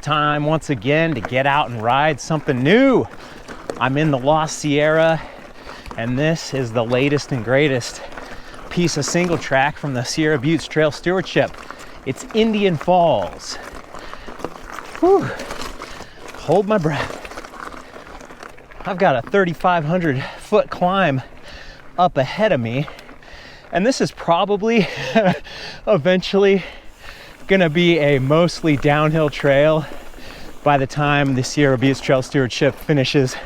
time once again to get out and ride something new. I'm in the Lost Sierra, and this is the latest and greatest piece of single track from the Sierra Buttes Trail Stewardship. It's Indian Falls. Whew. Hold my breath. I've got a 3,500 foot climb up ahead of me, and this is probably eventually gonna be a mostly downhill trail by the time the Sierra Buttes Trail Stewardship finishes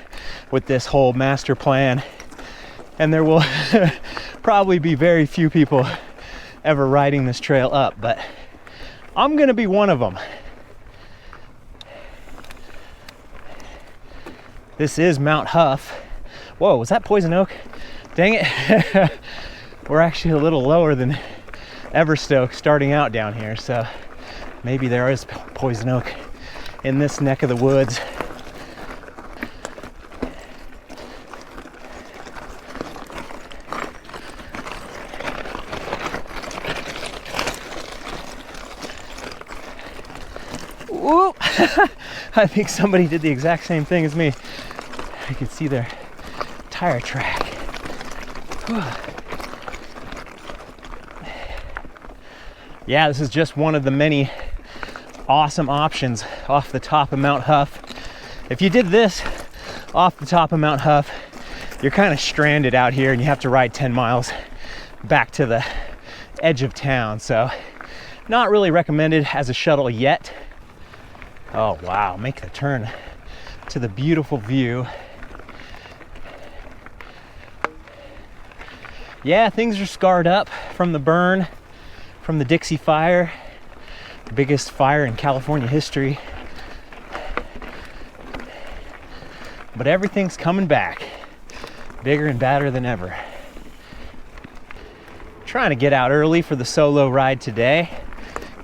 with this whole master plan. And there will probably be very few people ever riding this trail up, but I'm gonna be one of them. This is Mount Huff. Whoa, was that Poison Oak? Dang it. We're actually a little lower than Everstoke starting out down here, so maybe there is Poison Oak in this neck of the woods. Whoop! I think somebody did the exact same thing as me. I could see their tire track. Whew. Yeah, this is just one of the many awesome options off the top of Mount Huff. If you did this off the top of Mount Huff, you're kind of stranded out here and you have to ride 10 miles back to the edge of town. So not really recommended as a shuttle yet. Oh wow, make the turn to the beautiful view. Yeah, things are scarred up from the burn from the Dixie Fire, the biggest fire in California history. But everything's coming back, bigger and badder than ever. Trying to get out early for the solo ride today.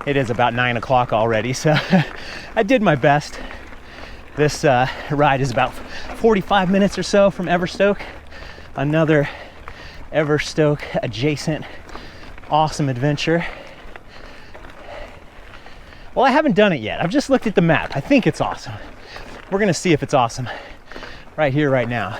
It is about 9 o'clock already, so I did my best. This ride is about 45 minutes or so from Everstoke. Another Everstoke adjacent awesome adventure. Well, I haven't done it yet. I've just looked at the map. I think it's awesome. We're gonna see if it's awesome right here, right now.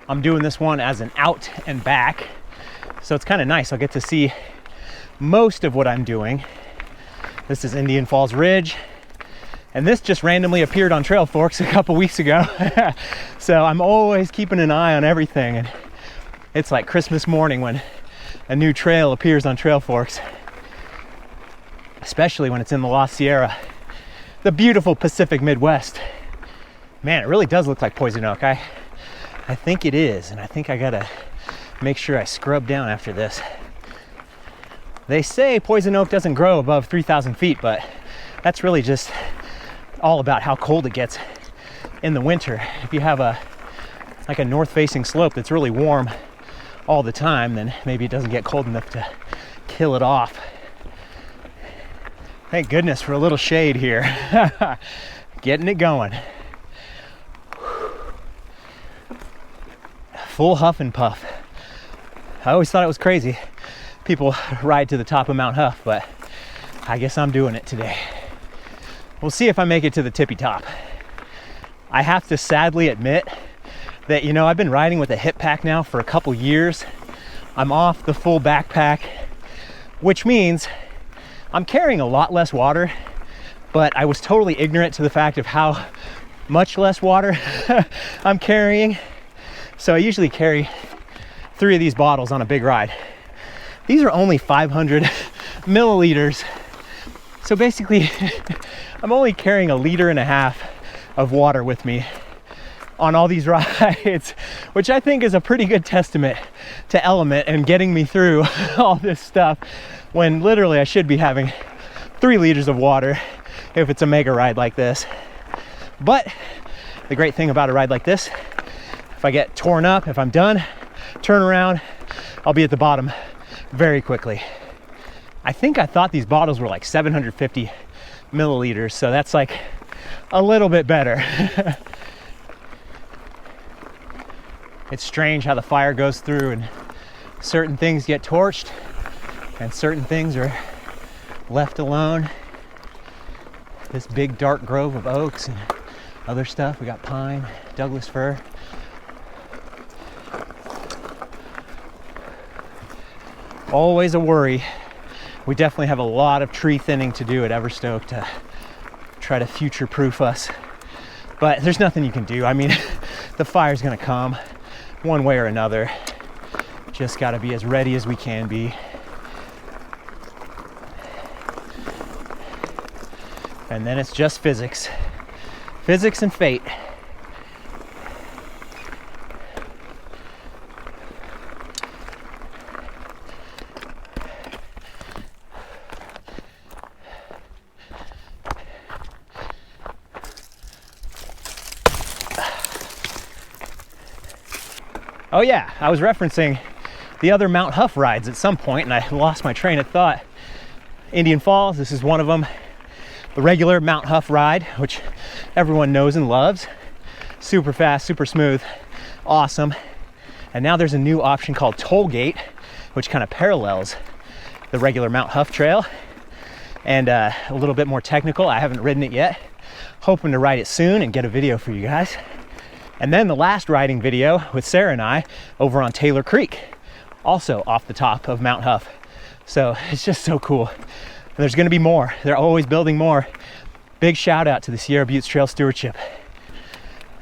I'm doing this one as an out and back, so it's kind of nice. I'll get to see most of what I'm doing. This is Indian Falls Ridge, and this just randomly appeared on Trail Forks a couple weeks ago. So I'm always keeping an eye on everything, and it's like Christmas morning when a new trail appears on Trail Forks, especially when it's in the Lost Sierra, the beautiful Pacific Midwest. Man, it really does look like Poison Oak. I think it is, and I think I gotta make sure I scrub down after this. They say Poison Oak doesn't grow above 3,000 feet, but that's really just all about how cold it gets in the winter. If you have like a north-facing slope that's really warm all the time, then maybe it doesn't get cold enough to kill it off. Thank goodness for a little shade here. Getting it going. Full huff and puff. I always thought it was crazy people ride to the top of Mount Huff, but I guess I'm doing it today. We'll see if I make it to the tippy top. I have to sadly admit that, you know, I've been riding with a hip pack now for a couple years. I'm off the full backpack, which means I'm carrying a lot less water, but I was totally ignorant to the fact of how much less water I'm carrying. So I usually carry 3 of these bottles on a big ride. These are only 500 milliliters. So basically, I'm only carrying 1.5 liters of water with me on all these rides, which I think is a pretty good testament to Element and getting me through all this stuff, when literally I should be having 3 liters of water if it's a mega ride like this. But the great thing about a ride like this, If I get torn up, if I'm done, turn around, I'll be at the bottom very quickly. I think I thought these bottles were like 750 milliliters, so that's like a little bit better. It's strange how the fire goes through and certain things get torched and certain things are left alone. This big dark grove of oaks and other stuff. We got pine, Douglas fir. Always a worry. We definitely have a lot of tree thinning to do at Everstoke to try to future-proof us. But there's nothing you can do. I mean, the fire's gonna come one way or another. Just gotta be as ready as we can be. And then it's just physics. Physics and fate. Oh yeah, I was referencing the other Mount Huff rides at some point and I lost my train of thought. Indian Falls, this is one of them. The regular Mount Huff ride, which everyone knows and loves. Super fast, super smooth, awesome. And now there's a new option called Tollgate, which kind of parallels the regular Mount Huff trail and a little bit more technical. I haven't ridden it yet. Hoping to ride it soon and get a video for you guys. And then the last riding video with Sarah and I over on Taylor Creek, also off the top of Mount Huff. So it's just so cool. And there's gonna be more. They're always building more. Big shout out to the Sierra Buttes Trail Stewardship.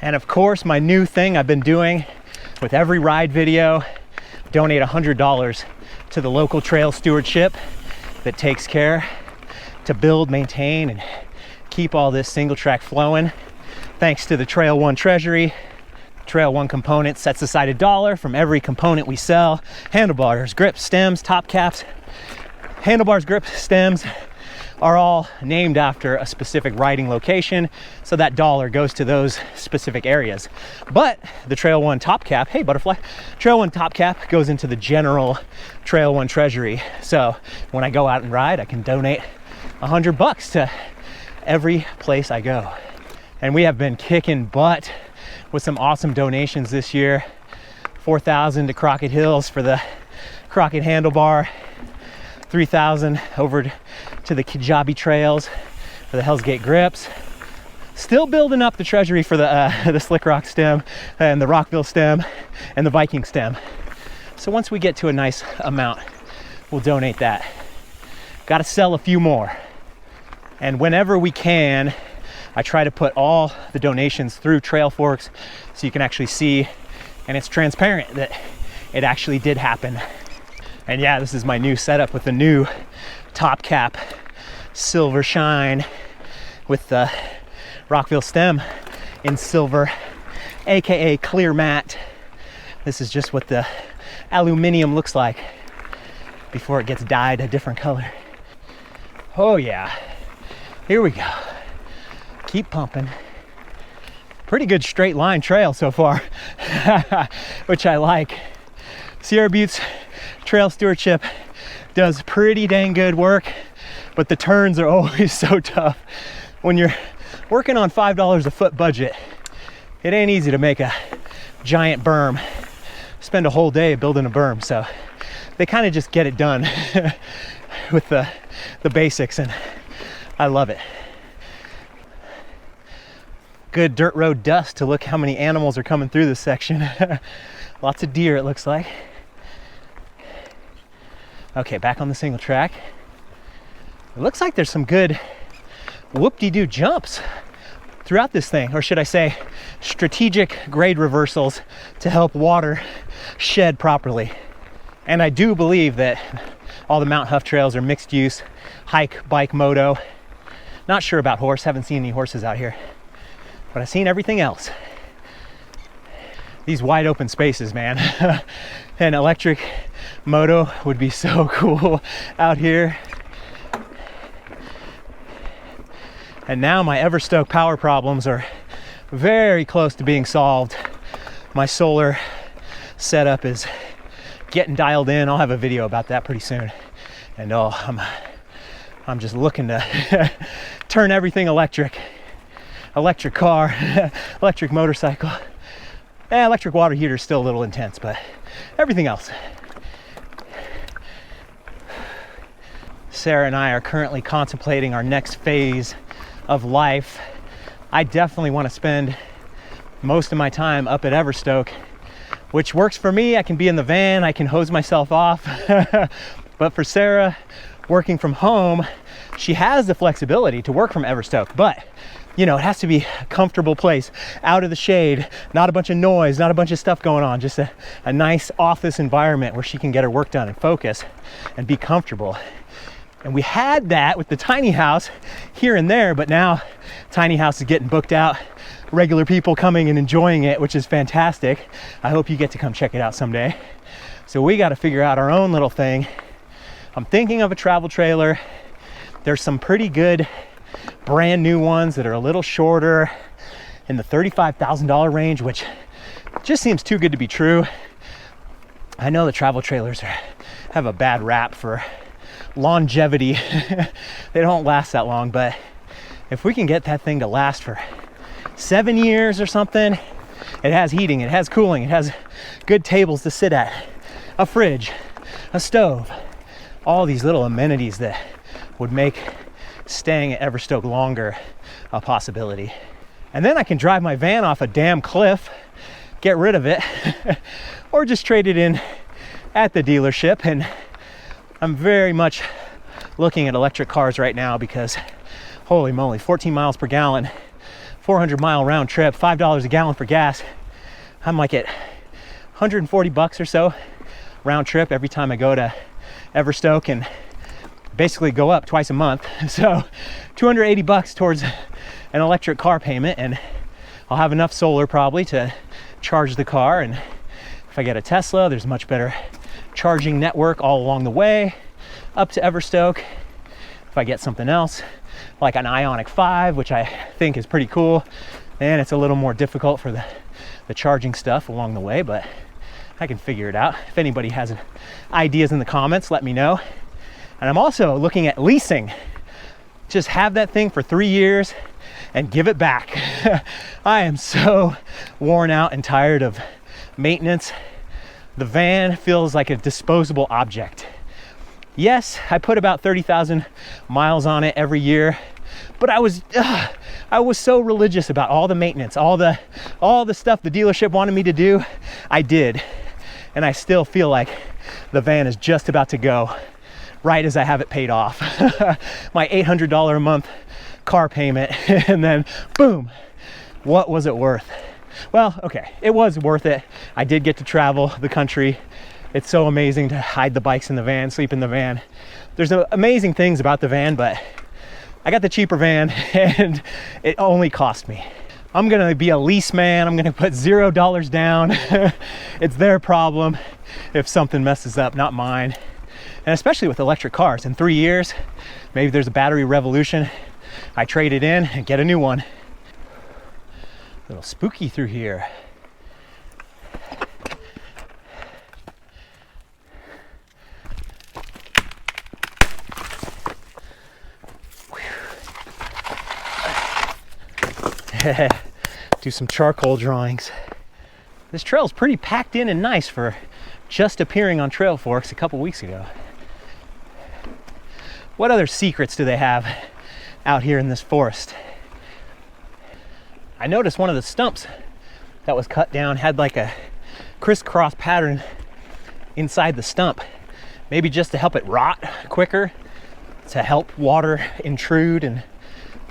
And of course, my new thing I've been doing with every ride video, donate $100 to the local trail stewardship that takes care to build, maintain, and keep all this single track flowing. Thanks to the Trail One Treasury. Trail One component sets aside $1 from every component we sell. Handlebars, grips, stems, top caps. Handlebars, grips, stems are all named after a specific riding location, so that $1 goes to those specific areas. But the Trail One top cap, hey butterfly, Trail One top cap goes into the general Trail One Treasury. So when I go out and ride, I can donate $100 to every place I go. And we have been kicking butt with some awesome donations this year. $4,000 to Crockett Hills for the Crockett handlebar, $3,000 over to the Kijabi trails for the Hell's Gate grips. Still building up the treasury for the Slick Rock stem and the Rockville stem and the Viking stem. So once we get to a nice amount, we'll donate that. Got to sell a few more. And whenever we can, I try to put all the donations through Trail Forks so you can actually see, and it's transparent that it actually did happen. And yeah, this is my new setup with the new top cap silver shine with the Rockville stem in silver, aka clear matte. This is just what the aluminum looks like before it gets dyed a different color. Oh yeah, here we go. Keep pumping. Pretty good straight line trail so far, which I like. Sierra Buttes Trail Stewardship does pretty dang good work, but the turns are always so tough. When you're working on $5 a foot budget, it ain't easy to make a giant berm. Spend a whole day building a berm, so they kind of just get it done with the basics, and I love it. Good dirt road dust to look how many animals are coming through this section. Lots of deer, it looks like. Okay, back on the single track. It looks like there's some good whoop-de-doo jumps throughout this thing, or should I say strategic grade reversals to help water shed properly. And I do believe that all the Mount Huff trails are mixed use, hike, bike, moto. Not sure about horse, haven't seen any horses out here, but I've seen everything else. These wide open spaces, man. An electric moto would be so cool out here. And now my Everstoke power problems are very close to being solved. my solar setup is getting dialed in. I'll have a video about that pretty soon. And I'm just looking to turn everything electric. Electric car, electric motorcycle. Electric water heater is still a little intense, but everything else. Sarah and I are currently contemplating our next phase of life. I definitely want to spend most of my time up at Everstoke, which works for me. I can be in the van, I can hose myself off. But for Sarah, working from home, she has the flexibility to work from Everstoke, but you know, it has to be a comfortable place, out of the shade, not a bunch of noise, not a bunch of stuff going on, just a nice office environment where she can get her work done and focus and be comfortable. And we had that with the tiny house here and there, but now tiny house is getting booked out, regular people coming and enjoying it, which is fantastic. I hope you get to come check it out someday. So we got to figure out our own little thing. I'm thinking of a travel trailer. There's some pretty good brand new ones that are a little shorter in the $35,000 range, which just seems too good to be true. I know the travel trailers have a bad rap for longevity. They don't last that long, but if we can get that thing to last for 7 years or something, it has heating, it has cooling, it has good tables to sit at, a fridge, a stove, all these little amenities that would make staying at Everstoke longer a possibility. And then I can drive my van off a damn cliff, get rid of it, or just trade it in at the dealership. And I'm very much looking at electric cars right now because holy moly, 14 miles per gallon, 400-mile round trip, $5 a gallon for gas. I'm like at 140 bucks or so round trip every time I go to Everstoke, and basically go up twice a month. So 280 bucks towards an electric car payment, and I'll have enough solar probably to charge the car. And if I get a Tesla, there's much better charging network all along the way up to Everstoke. If I get something else like an Ioniq 5, which I think is pretty cool, then it's a little more difficult for the charging stuff along the way, but I can figure it out. If anybody has ideas in the comments, let me know. And I'm also looking at leasing. Just have that thing for 3 years and give it back. I am so worn out and tired of maintenance. The van feels like a disposable object. Yes, I put about 30,000 miles on it every year, but I was so religious about all the maintenance, all the stuff the dealership wanted me to do. I did, and I still feel like the van is just about to go right as I have it paid off. My $800 a month car payment, and then boom, what was it worth? Well, okay, it was worth it. I did get to travel the country. It's so amazing to hide the bikes in the van, sleep in the van. There's amazing things about the van, but I got the cheaper van and it only cost me. I'm gonna be a lease man. I'm gonna put $0 down. It's their problem if something messes up, not mine. And especially with electric cars, in 3 years, maybe there's a battery revolution. I trade it in and get a new one. A little spooky through here. Do some charcoal drawings. This trail is pretty packed in and nice for just appearing on Trail Forks a couple weeks ago. What other secrets do they have out here in this forest? I noticed one of the stumps that was cut down had like a crisscross pattern inside the stump. Maybe just to help it rot quicker, to help water intrude and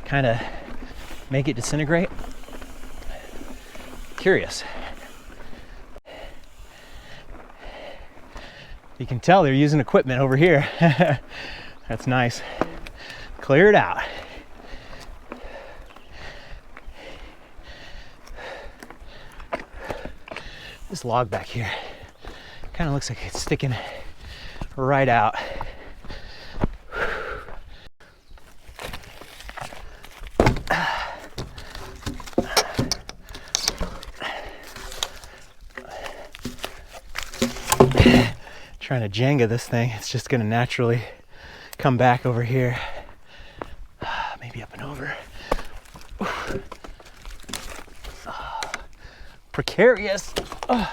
kind of make it disintegrate. Curious. You can tell they're using equipment over here. That's nice. Clear it out. This log back here kind of looks like it's sticking right out. Trying to Jenga this thing, it's just gonna naturally come back over here. Maybe up and over. Precarious. Oh,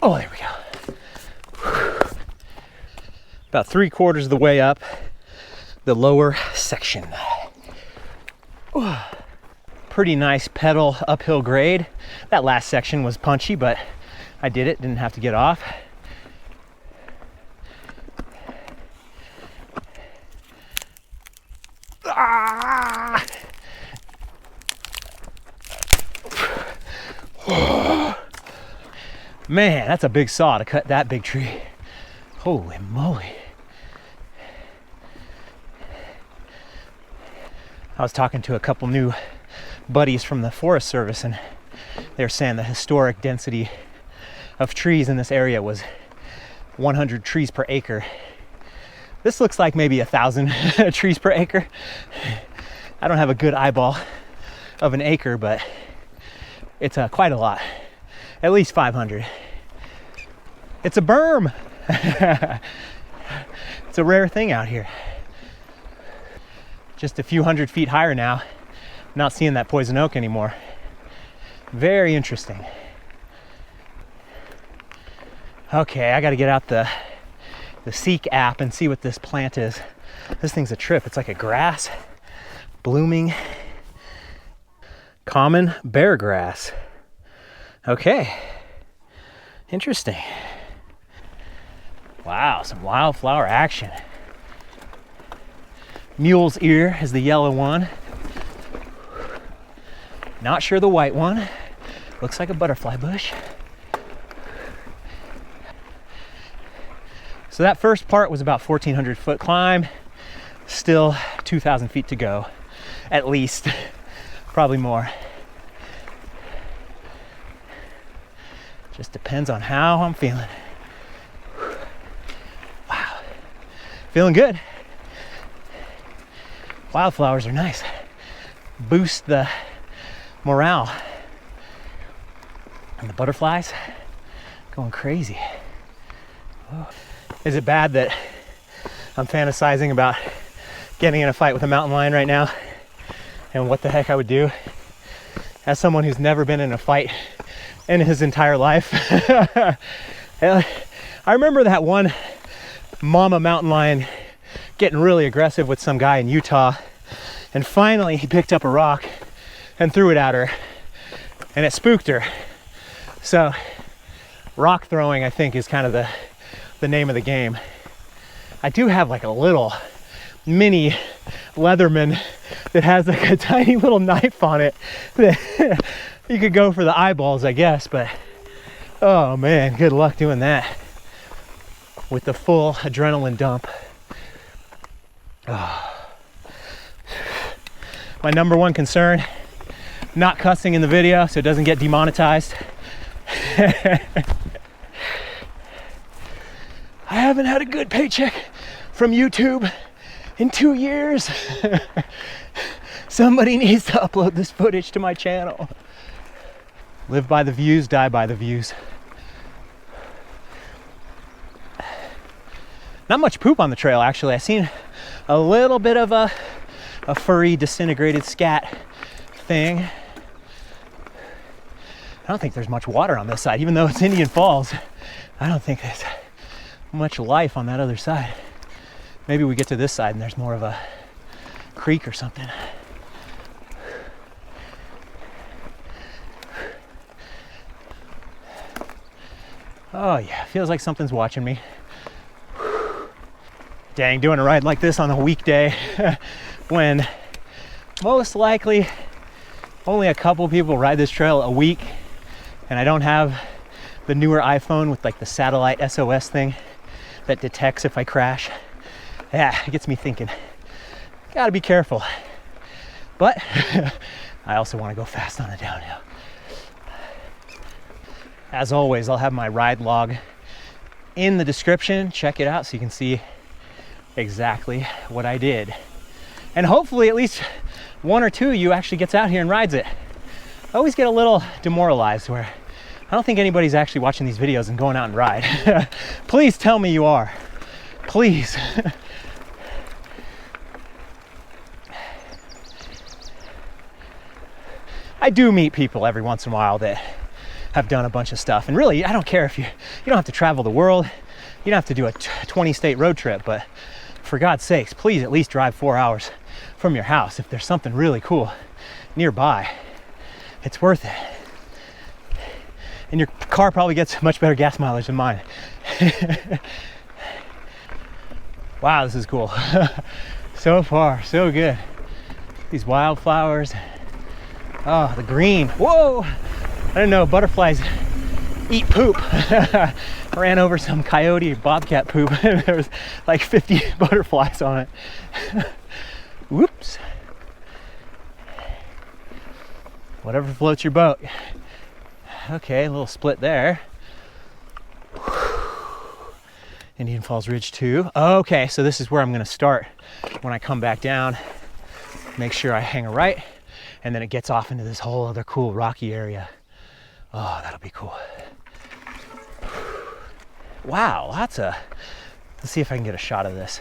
there we go. About 3/4 of the way up the lower section. Pretty nice pedal uphill grade. That last section was punchy, but I did it, didn't have to get off. Ah! Man, that's a big saw to cut that big tree. Holy moly. I was talking to a couple new buddies from the Forest Service, and they were saying the historic density of trees in this area was 100 trees per acre. This looks like maybe 1,000 trees per acre. I don't have a good eyeball of an acre, but it's quite a lot. At least 500. It's a berm. It's a rare thing out here. Just a few hundred feet higher now. Not seeing that poison oak anymore. Very interesting. Okay, I gotta get out the Seek app and see what this plant is. This thing's a trip. It's like a grass blooming common bear grass. Okay, interesting. Wow, some wildflower action. Mule's ear is the yellow one. Not sure the white one. Looks like a butterfly bush. So that first part was about 1,400 foot climb. Still 2,000 feet to go, at least, probably more. Just depends on how I'm feeling. Wow, feeling good. Wildflowers are nice. Boost the morale. And the butterflies going crazy. Oh. Is it bad that I'm fantasizing about getting in a fight with a mountain lion right now and what the heck I would do? As someone who's never been in a fight in his entire life. I remember that one mama mountain lion getting really aggressive with some guy in Utah, and finally he picked up a rock and threw it at her, and it spooked her. So rock throwing, I think, is kind of the name of the game. I do have like a little mini Leatherman that has like a tiny little knife on it that you could go for the eyeballs, I guess, but oh man, good luck doing that with the full adrenaline dump. Oh. My number one concern, not cussing in the video so it doesn't get demonetized. I haven't had a good paycheck from YouTube in 2 years. Somebody needs to upload this footage to my channel. Live by the views, die by the views. Not much poop on the trail, actually. I seen a little bit of a furry disintegrated scat thing. I don't think there's much water on this side, even though it's Indian Falls. I don't think there's much life on that other side. Maybe we get to this side and there's more of a creek or something. Oh yeah, feels like something's watching me. Dang, doing a ride like this on a weekday when most likely only a couple people ride this trail a week, and I don't have the newer iPhone with like the satellite SOS thing that detects if I crash. Yeah, it gets me thinking. Gotta be careful. But I also want to go fast on the downhill. As always, I'll have my ride log in the description. Check it out so you can see exactly what I did. And hopefully at least one or two of you actually gets out here and rides it. I always get a little demoralized where I don't think anybody's actually watching these videos and going out and ride. Please tell me you are. Please. I do meet people every once in a while that have done a bunch of stuff. And really, I don't care if you don't have to travel the world. You don't have to do a 20-state road trip, but for God's sakes, please at least drive 4 hours from your house. If there's something really cool nearby, it's worth it. And your car probably gets much better gas mileage than mine. Wow, this is cool. So far, so good. These wildflowers. Oh, the green. Whoa! I didn't know butterflies eat poop. Ran over some coyote or bobcat poop. There was like 50 butterflies on it. Whoops. Whatever floats your boat. Okay, a little split there. Indian Falls Ridge 2. Okay, so this is where I'm gonna start when I come back down. Make sure I hang a right, and then it gets off into this whole other cool rocky area. Oh, that'll be cool. Wow, let's see if I can get a shot of this.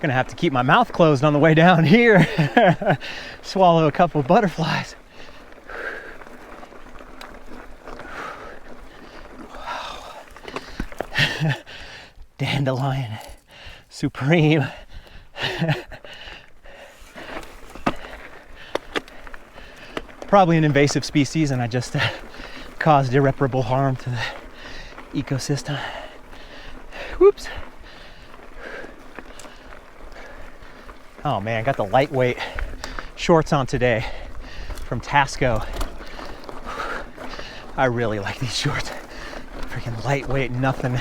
Gonna have to keep my mouth closed on the way down here. Swallow a couple of butterflies. Wow. Dandelion supreme. Probably an invasive species, and I just caused irreparable harm to the ecosystem. Whoops. Oh man, got the lightweight shorts on today from Tasco. I really like these shorts. Freaking lightweight, nothing.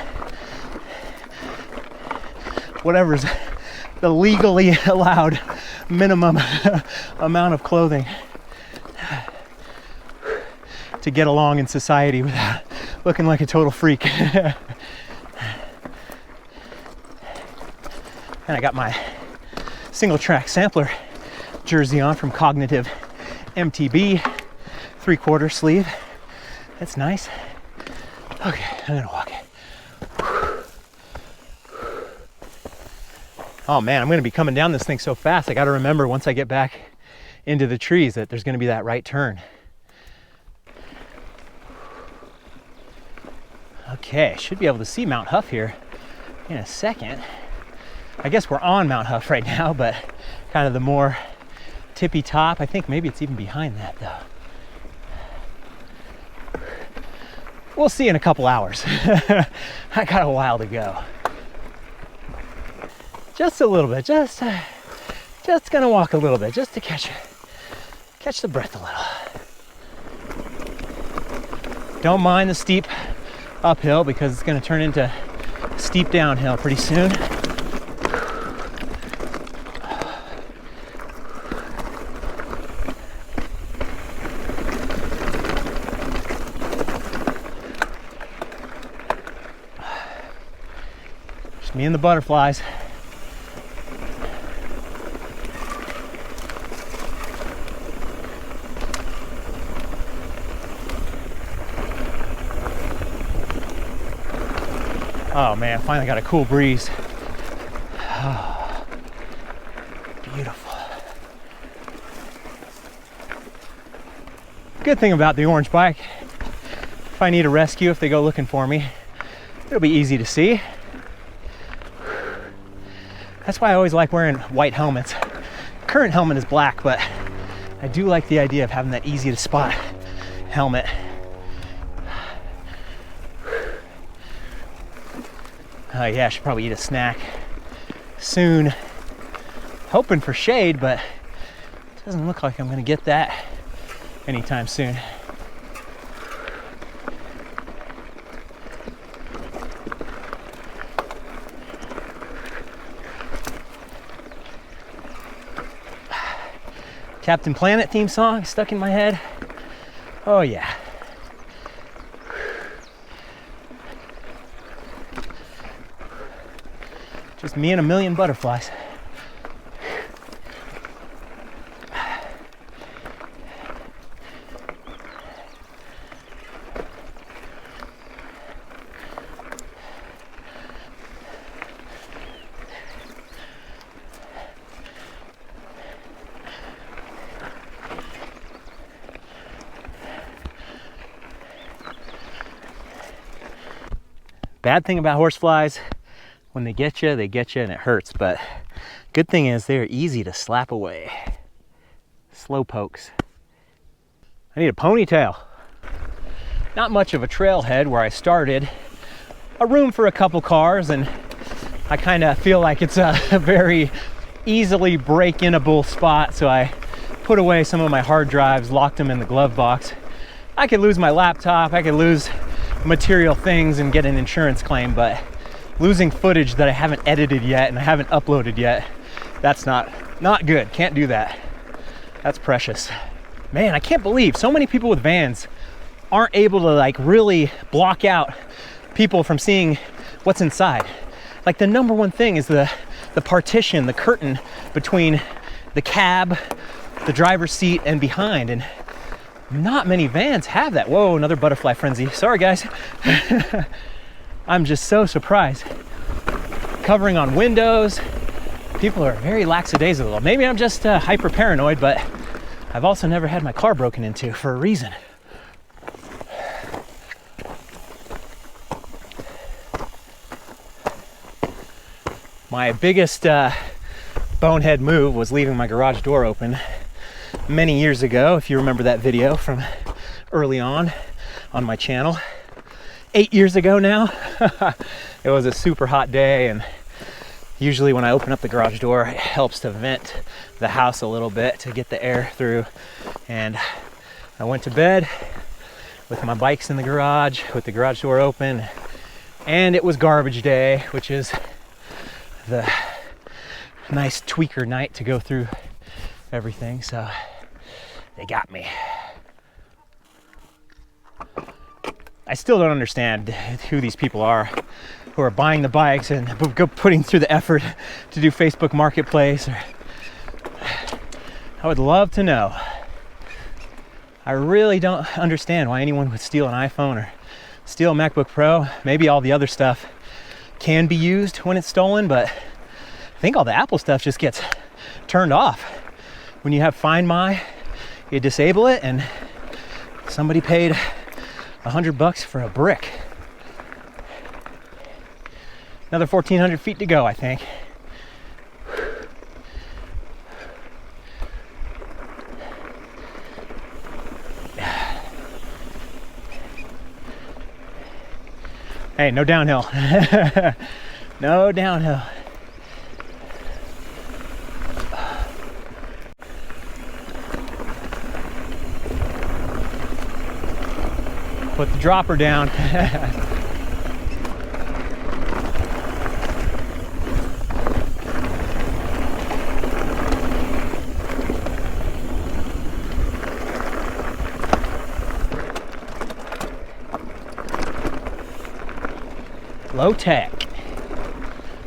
Whatever's the legally allowed minimum amount of clothing to get along in society without looking like a total freak. And I got my single track sampler jersey on from Cognitive MTB, 3/4 sleeve. That's nice. Okay, I'm gonna walk it. Oh man, I'm gonna be coming down this thing so fast. I gotta remember once I get back into the trees that there's gonna be that right turn. Okay, should be able to see Mount Huff here in a second. I guess we're on Mount Huff right now, but kind of the more tippy top. I think maybe it's even behind that though. We'll see in a couple hours. I got a while to go. Just a little bit, just gonna walk a little bit, just to catch the breath a little. Don't mind the steep uphill because it's gonna turn into steep downhill pretty soon. Just me and the butterflies. Oh man, finally got a cool breeze. Oh, beautiful. Good thing about the orange bike, if I need a rescue, if they go looking for me, it'll be easy to see. That's why I always like wearing white helmets. Current helmet is black, but I do like the idea of having that easy to spot helmet. Oh yeah, I should probably eat a snack soon. Hoping for shade, but it doesn't look like I'm gonna get that anytime soon. Captain Planet theme song stuck in my head. Oh yeah. Just me and a million butterflies. Bad thing about horseflies, when they get you and it hurts. But good thing is they're easy to slap away. Slow pokes. I need a ponytail. Not much of a trailhead where I started. A room for a couple cars, and I kind of feel like it's a very easily break-inable spot, so I put away some of my hard drives, locked them in the glove box. I could lose my laptop, I could lose material things and get an insurance claim, but losing footage that I haven't edited yet and I haven't uploaded yet, that's not good. Can't do that. That's precious. Man, I can't believe so many people with vans aren't able to like really block out people from seeing what's inside. Like the number one thing is the partition, the curtain between the cab, the driver's seat, and behind. And not many vans have that. Whoa, another butterfly frenzy. Sorry, guys. I'm just so surprised. Covering on windows. People are very lackadaisical. Maybe I'm just hyper paranoid, but I've also never had my car broken into for a reason. My biggest bonehead move was leaving my garage door open many years ago, if you remember that video from early on my channel. 8 years ago now. It was a super hot day, and usually when I open up the garage door, it helps to vent the house a little bit to get the air through. And I went to bed with my bikes in the garage, with the garage door open, and it was garbage day, which is the nice tweaker night to go through everything. So they got me. I still don't understand who these people are who are buying the bikes and putting through the effort to do Facebook Marketplace. I would love to know. I really don't understand why anyone would steal an iPhone or steal a MacBook Pro. Maybe all the other stuff can be used when it's stolen, but I think all the Apple stuff just gets turned off. When you have Find My, you disable it, and somebody paid $100 for a brick. Another 1,400 feet to go, I think. Hey, no downhill. No downhill. Put the dropper down.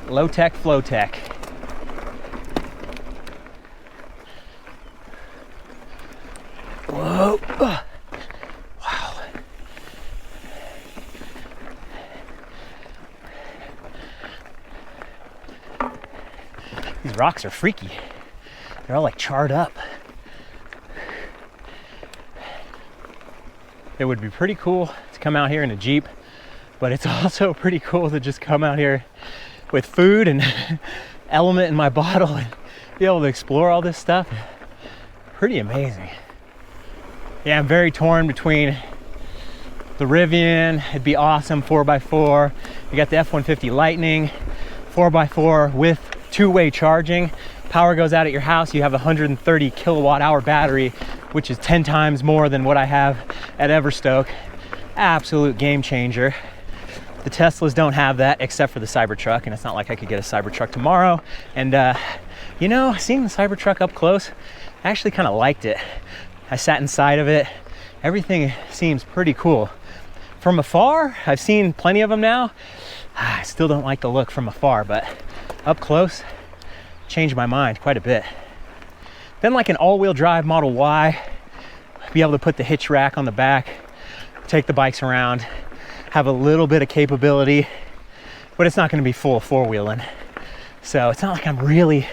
Low tech, flow tech. Whoa. Wow. These rocks are freaky. They're all like charred up. It would be pretty cool to come out here in a Jeep, but it's also pretty cool to just come out here with food and element in my bottle and be able to explore all this stuff. Pretty amazing. Yeah, I'm very torn between the Rivian, it'd be awesome, 4x4. You got the F-150 Lightning, 4x4 with two-way charging. Power goes out at your house, you have a 130 kilowatt hour battery, which is 10 times more than what I have at Everstoke. Absolute game changer. The Teslas don't have that except for the Cybertruck, and it's not like I could get a Cybertruck tomorrow. And you know, seeing the Cybertruck up close, I actually kind of liked it. I sat inside of it. Everything seems pretty cool. From afar, I've seen plenty of them now. I still don't like the look from afar, but up close, changed my mind quite a bit. Then like an all-wheel drive Model Y, be able to put the hitch rack on the back, take the bikes around, have a little bit of capability, but it's not going to be full four-wheeling. So it's not like I'm really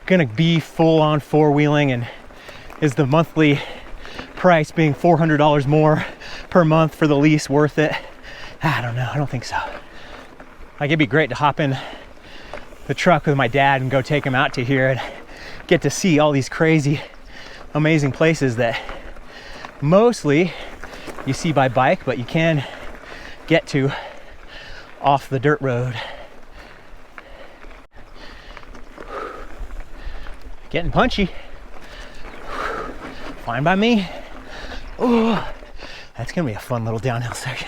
going to be full-on four-wheeling. And is the monthly price being $400 more per month for the lease worth it? I don't know. I don't think so. Like, it'd be great to hop in the truck with my dad and go take him out to here and get to see all these crazy, amazing places that mostly you see by bike, but you can get to off the dirt road. Getting punchy. Fine by me. Oh, that's gonna be a fun little downhill section.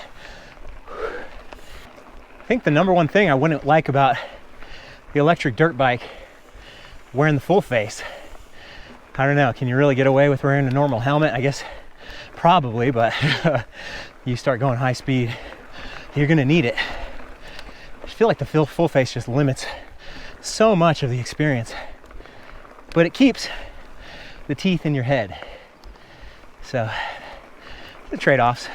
I think the number one thing I wouldn't like about the electric dirt bike, wearing the full face. I don't know, can you really get away with wearing a normal helmet? I guess probably, but you start going high speed, you're gonna need it. I feel like the full face just limits so much of the experience, but it keeps the teeth in your head. So the trade-offs.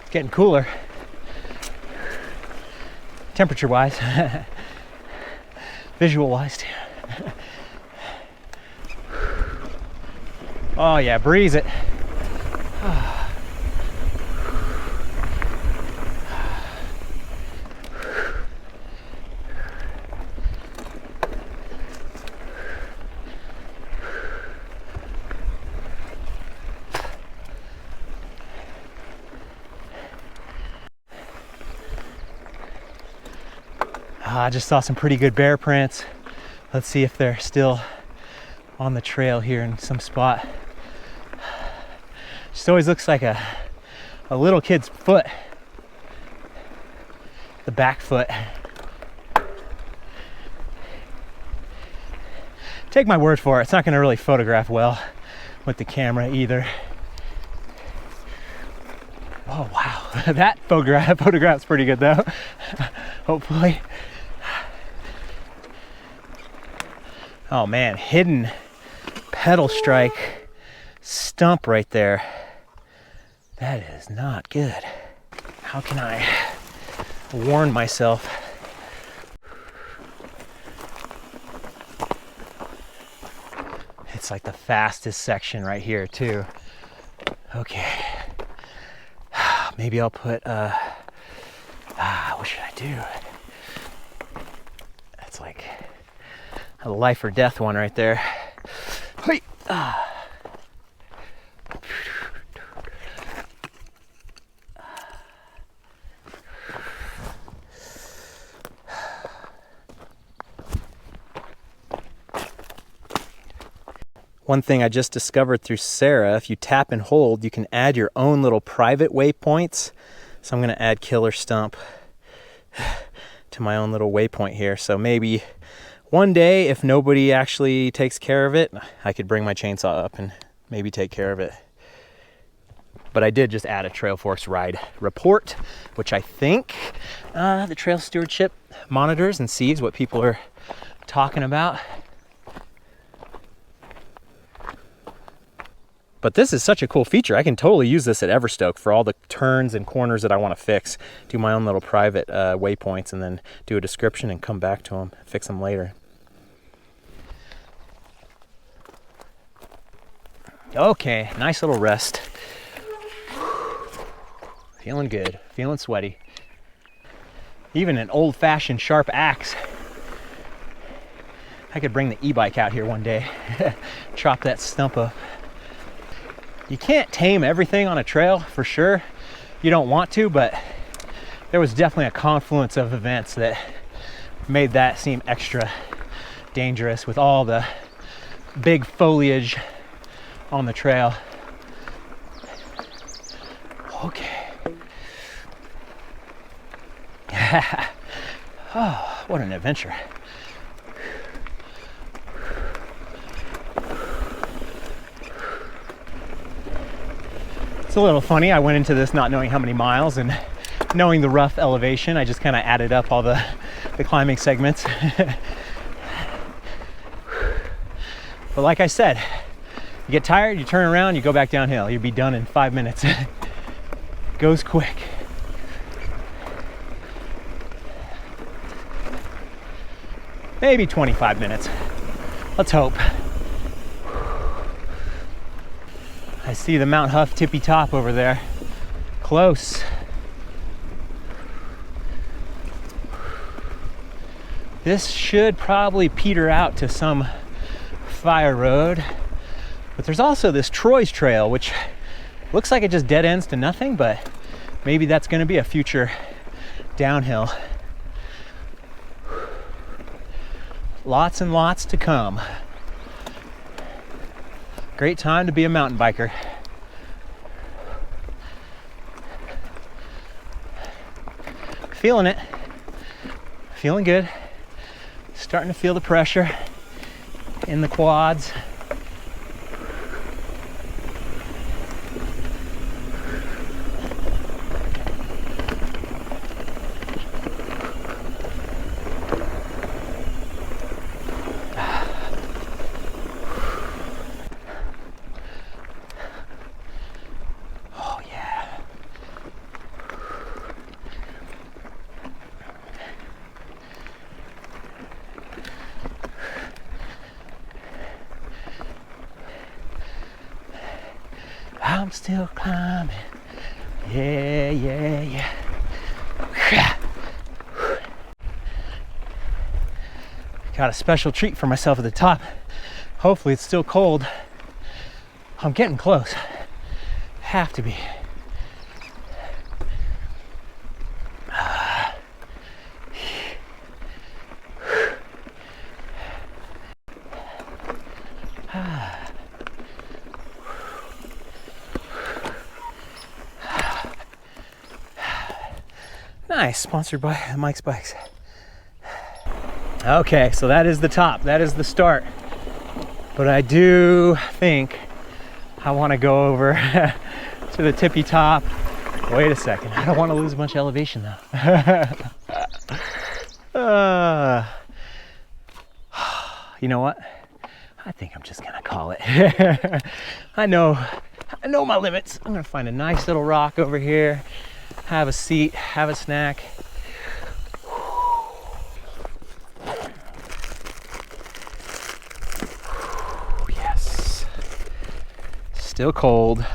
It's getting cooler, temperature-wise, visual-wise too. Oh yeah, breeze it. I just saw some pretty good bear prints. Let's see if they're still on the trail here in some spot. Just always looks like a little kid's foot. The back foot. Take my word for it, it's not gonna really photograph well with the camera either. Oh wow, that photograph's pretty good though. Hopefully. Oh man, hidden pedal strike stump right there. That is not good. How can I warn myself? It's like the fastest section right here too. Okay. Maybe I'll put, what should I do? That's like a life or death one right there. One thing I just discovered through Sarah, if you tap and hold, you can add your own little private waypoints. So I'm gonna add Killer Stump to my own little waypoint here. So maybe one day, if nobody actually takes care of it, I could bring my chainsaw up and maybe take care of it. But I did just add a Trail Force ride report, which I think the Trail Stewardship monitors and sees what people are talking about. But this is such a cool feature. I can totally use this at Everstoke for all the turns and corners that I want to fix. Do my own little private waypoints and then do a description and come back to them, fix them later. Okay, nice little rest. Feeling good, feeling sweaty. Even an old-fashioned sharp axe. I could bring the e-bike out here one day, chop that stump up. You can't tame everything on a trail, for sure. You don't want to, but there was definitely a confluence of events that made that seem extra dangerous with all the big foliage on the trail. Okay. Oh, what an adventure. It's a little funny, I went into this not knowing how many miles and knowing the rough elevation. I just kind of added up all the climbing segments. But like I said, you get tired, you turn around, you go back downhill. You'll be done in 5 minutes. Goes quick. Maybe 25 minutes. Let's hope. I see the Mount Huff tippy top over there. Close. This should probably peter out to some fire road. But there's also this Troy's Trail, which looks like it just dead ends to nothing, but maybe that's gonna be a future downhill. Lots and lots to come. Great time to be a mountain biker. Feeling it. Feeling good. Starting to feel the pressure in the quads. I'm still climbing. Yeah, yeah, yeah. Got a special treat for myself at the top. Hopefully it's still cold. I'm getting close. Have to be. Nice, sponsored by Mike's Bikes. Okay, so that is the top, that is the start. But I do think I want to go over to the tippy top. Wait a second, I don't want to lose a bunch of elevation though. You know what? I think I'm just gonna call it. I know my limits. I'm gonna find a nice little rock over here. Have a seat, have a snack. Yes. Still cold.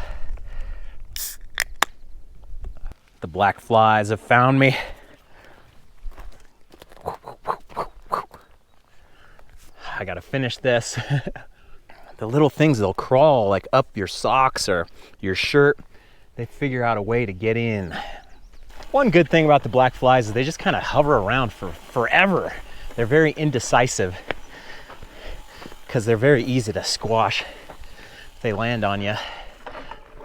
The black flies have found me. I gotta finish this. The little things, they'll crawl like up your socks or your shirt. They figure out a way to get in. One good thing about the black flies is they just kind of hover around for forever. They're very indecisive because they're very easy to squash if they land on you.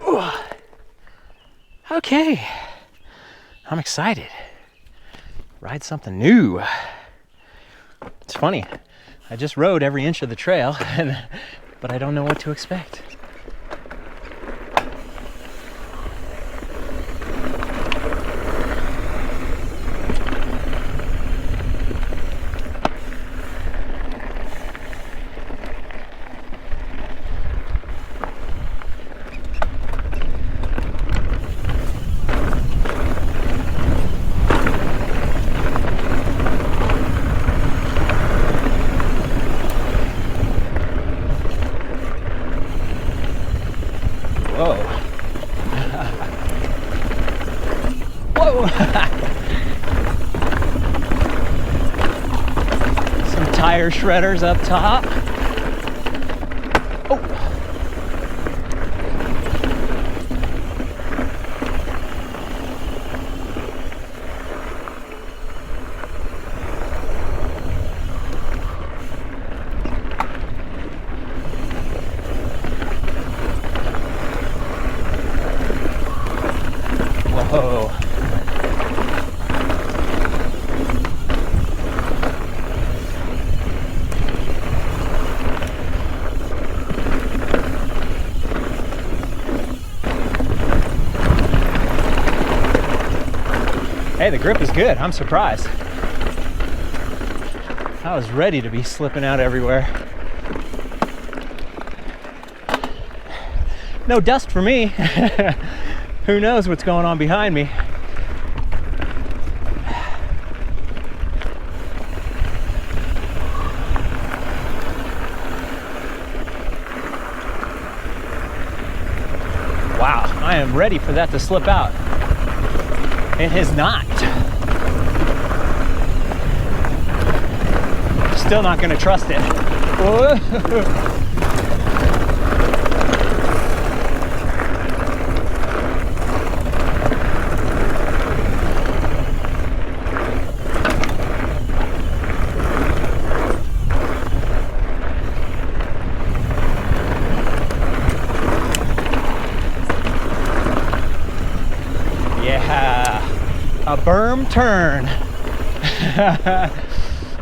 Ooh. Okay, I'm excited. Ride something new. It's funny, I just rode every inch of the trail, but I don't know what to expect. Whoa. Whoa. Some tire shredders up top. Oh. Whoa. Hey, the grip is good. I'm surprised. I was ready to be slipping out everywhere. No dust for me. Who knows what's going on behind me? Wow, I am ready for that to slip out. It has not. Still not gonna trust it. Whoa. A berm turn.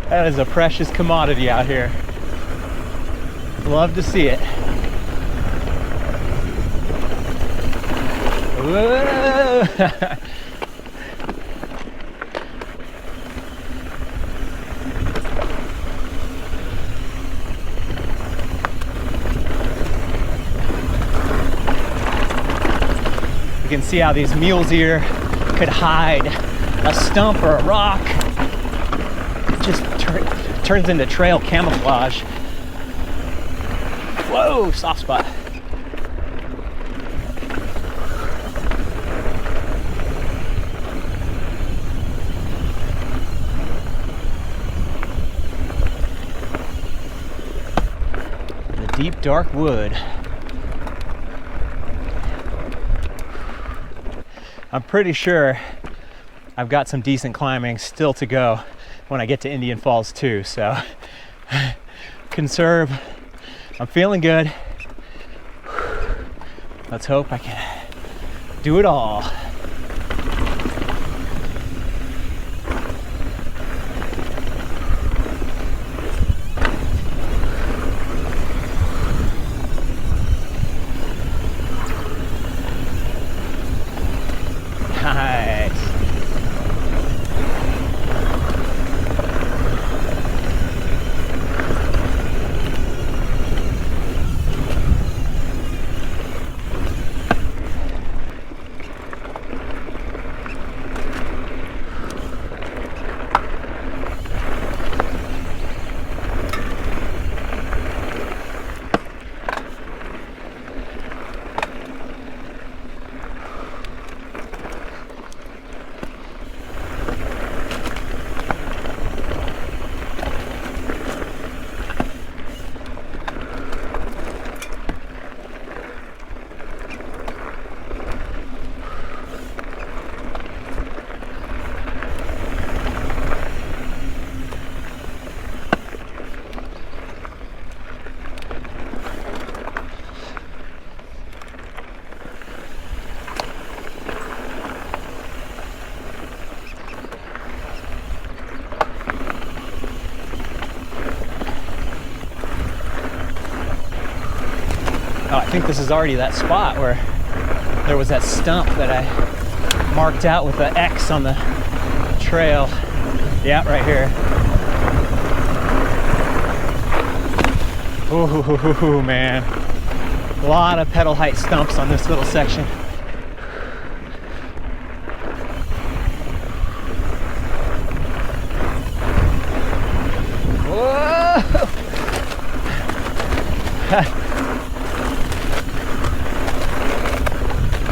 That is a precious commodity out here. Love to see it. Whoa. You can see how these mules here could hide a stump or a rock. It just turns into trail camouflage. Whoa, soft spot. The deep, dark wood. I'm pretty sure I've got some decent climbing still to go when I get to Indian Falls too, so conserve. I'm feeling good. Let's hope I can do it all. Nice. Oh, I think this is already that spot where there was that stump that I marked out with the X on the trail. Yeah, right here. Ooh, man. A lot of pedal height stumps on this little section. Whoa!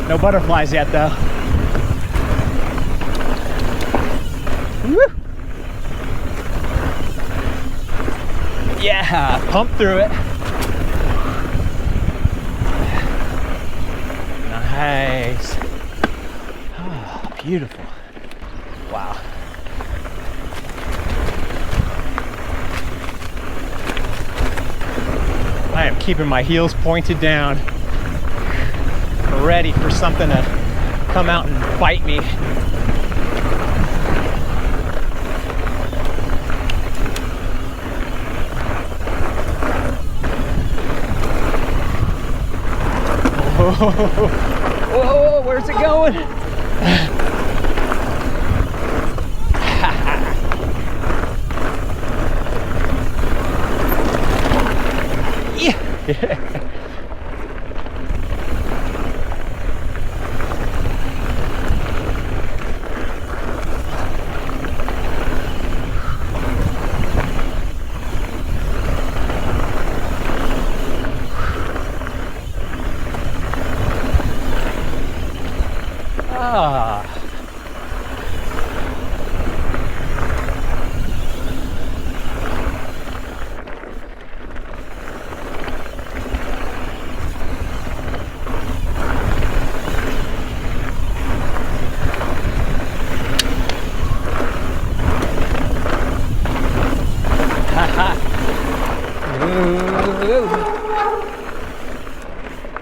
No butterflies yet, though. Woo! Yeah, pump through it. Nice. Oh, beautiful. Wow. I am keeping my heels pointed down, ready for something to come out and bite me. Whoa, where's it going? Yeah. Ah.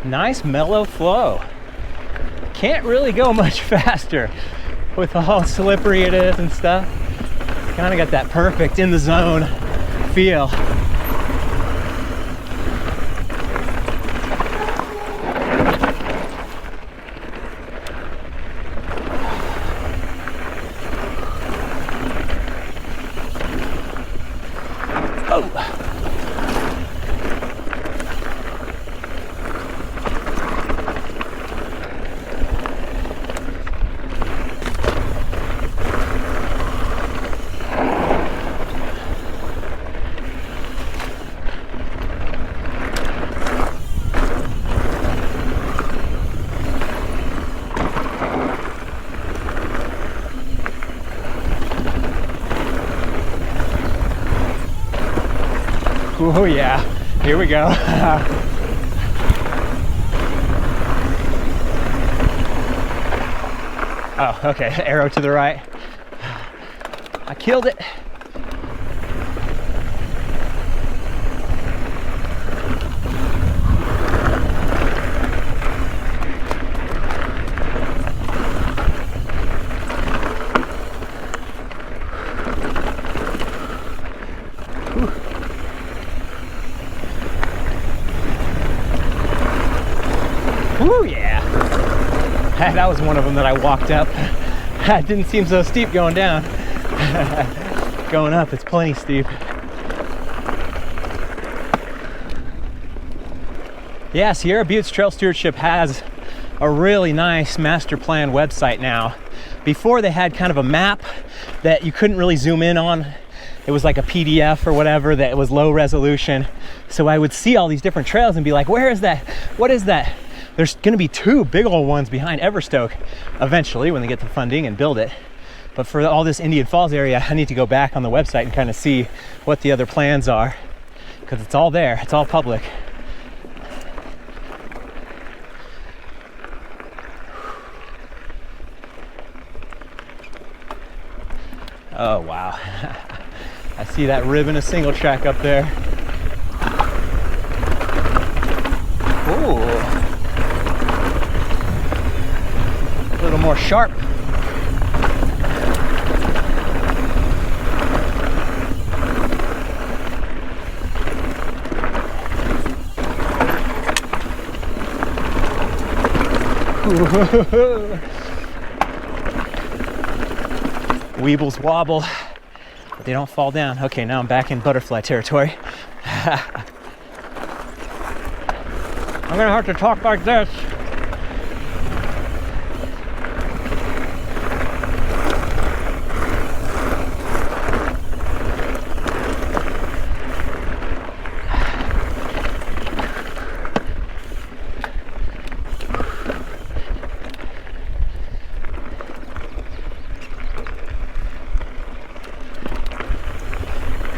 Nice mellow flow. Can't really go much faster with how slippery it is and stuff. Kind of got that perfect in the zone feel. Oh yeah, here we go. Oh, okay, arrow to the right. I killed it. Woo, yeah. That was one of them that I walked up. It didn't seem so steep going down. Going up, it's plenty steep. Yeah, Sierra Butte's Trail Stewardship has a really nice master plan website now. Before they had kind of a map that you couldn't really zoom in on. It was like a PDF or whatever that was low resolution. So I would see all these different trails and be like, where is that? What is that? There's gonna be 2 big old ones behind Everstoke eventually when they get the funding and build it. But for all this Indian Falls area, I need to go back on the website and kind of see what the other plans are, because it's all there, it's all public. Oh wow. I see that ribbon of single track up there. Ooh. A little more sharp. Weebles wobble, but they don't fall down. Okay, now I'm back in butterfly territory. I'm gonna have to talk like this.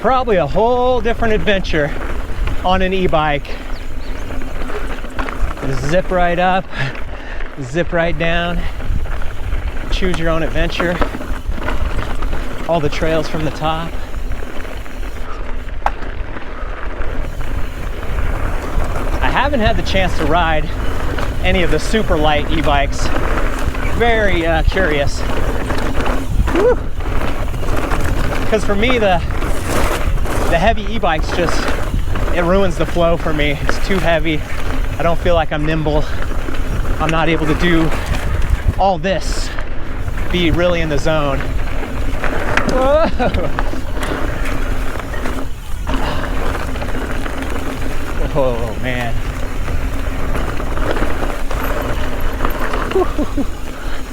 Probably a whole different adventure on an e-bike. Zip right up, zip right down, choose your own adventure, all the trails from the top. I haven't had the chance to ride any of the super light e-bikes. Very curious. Because for me, the heavy e-bikes just, it ruins the flow for me. It's too heavy. I don't feel like I'm nimble. I'm not able to do all this, be really in the zone. Whoa. Oh man.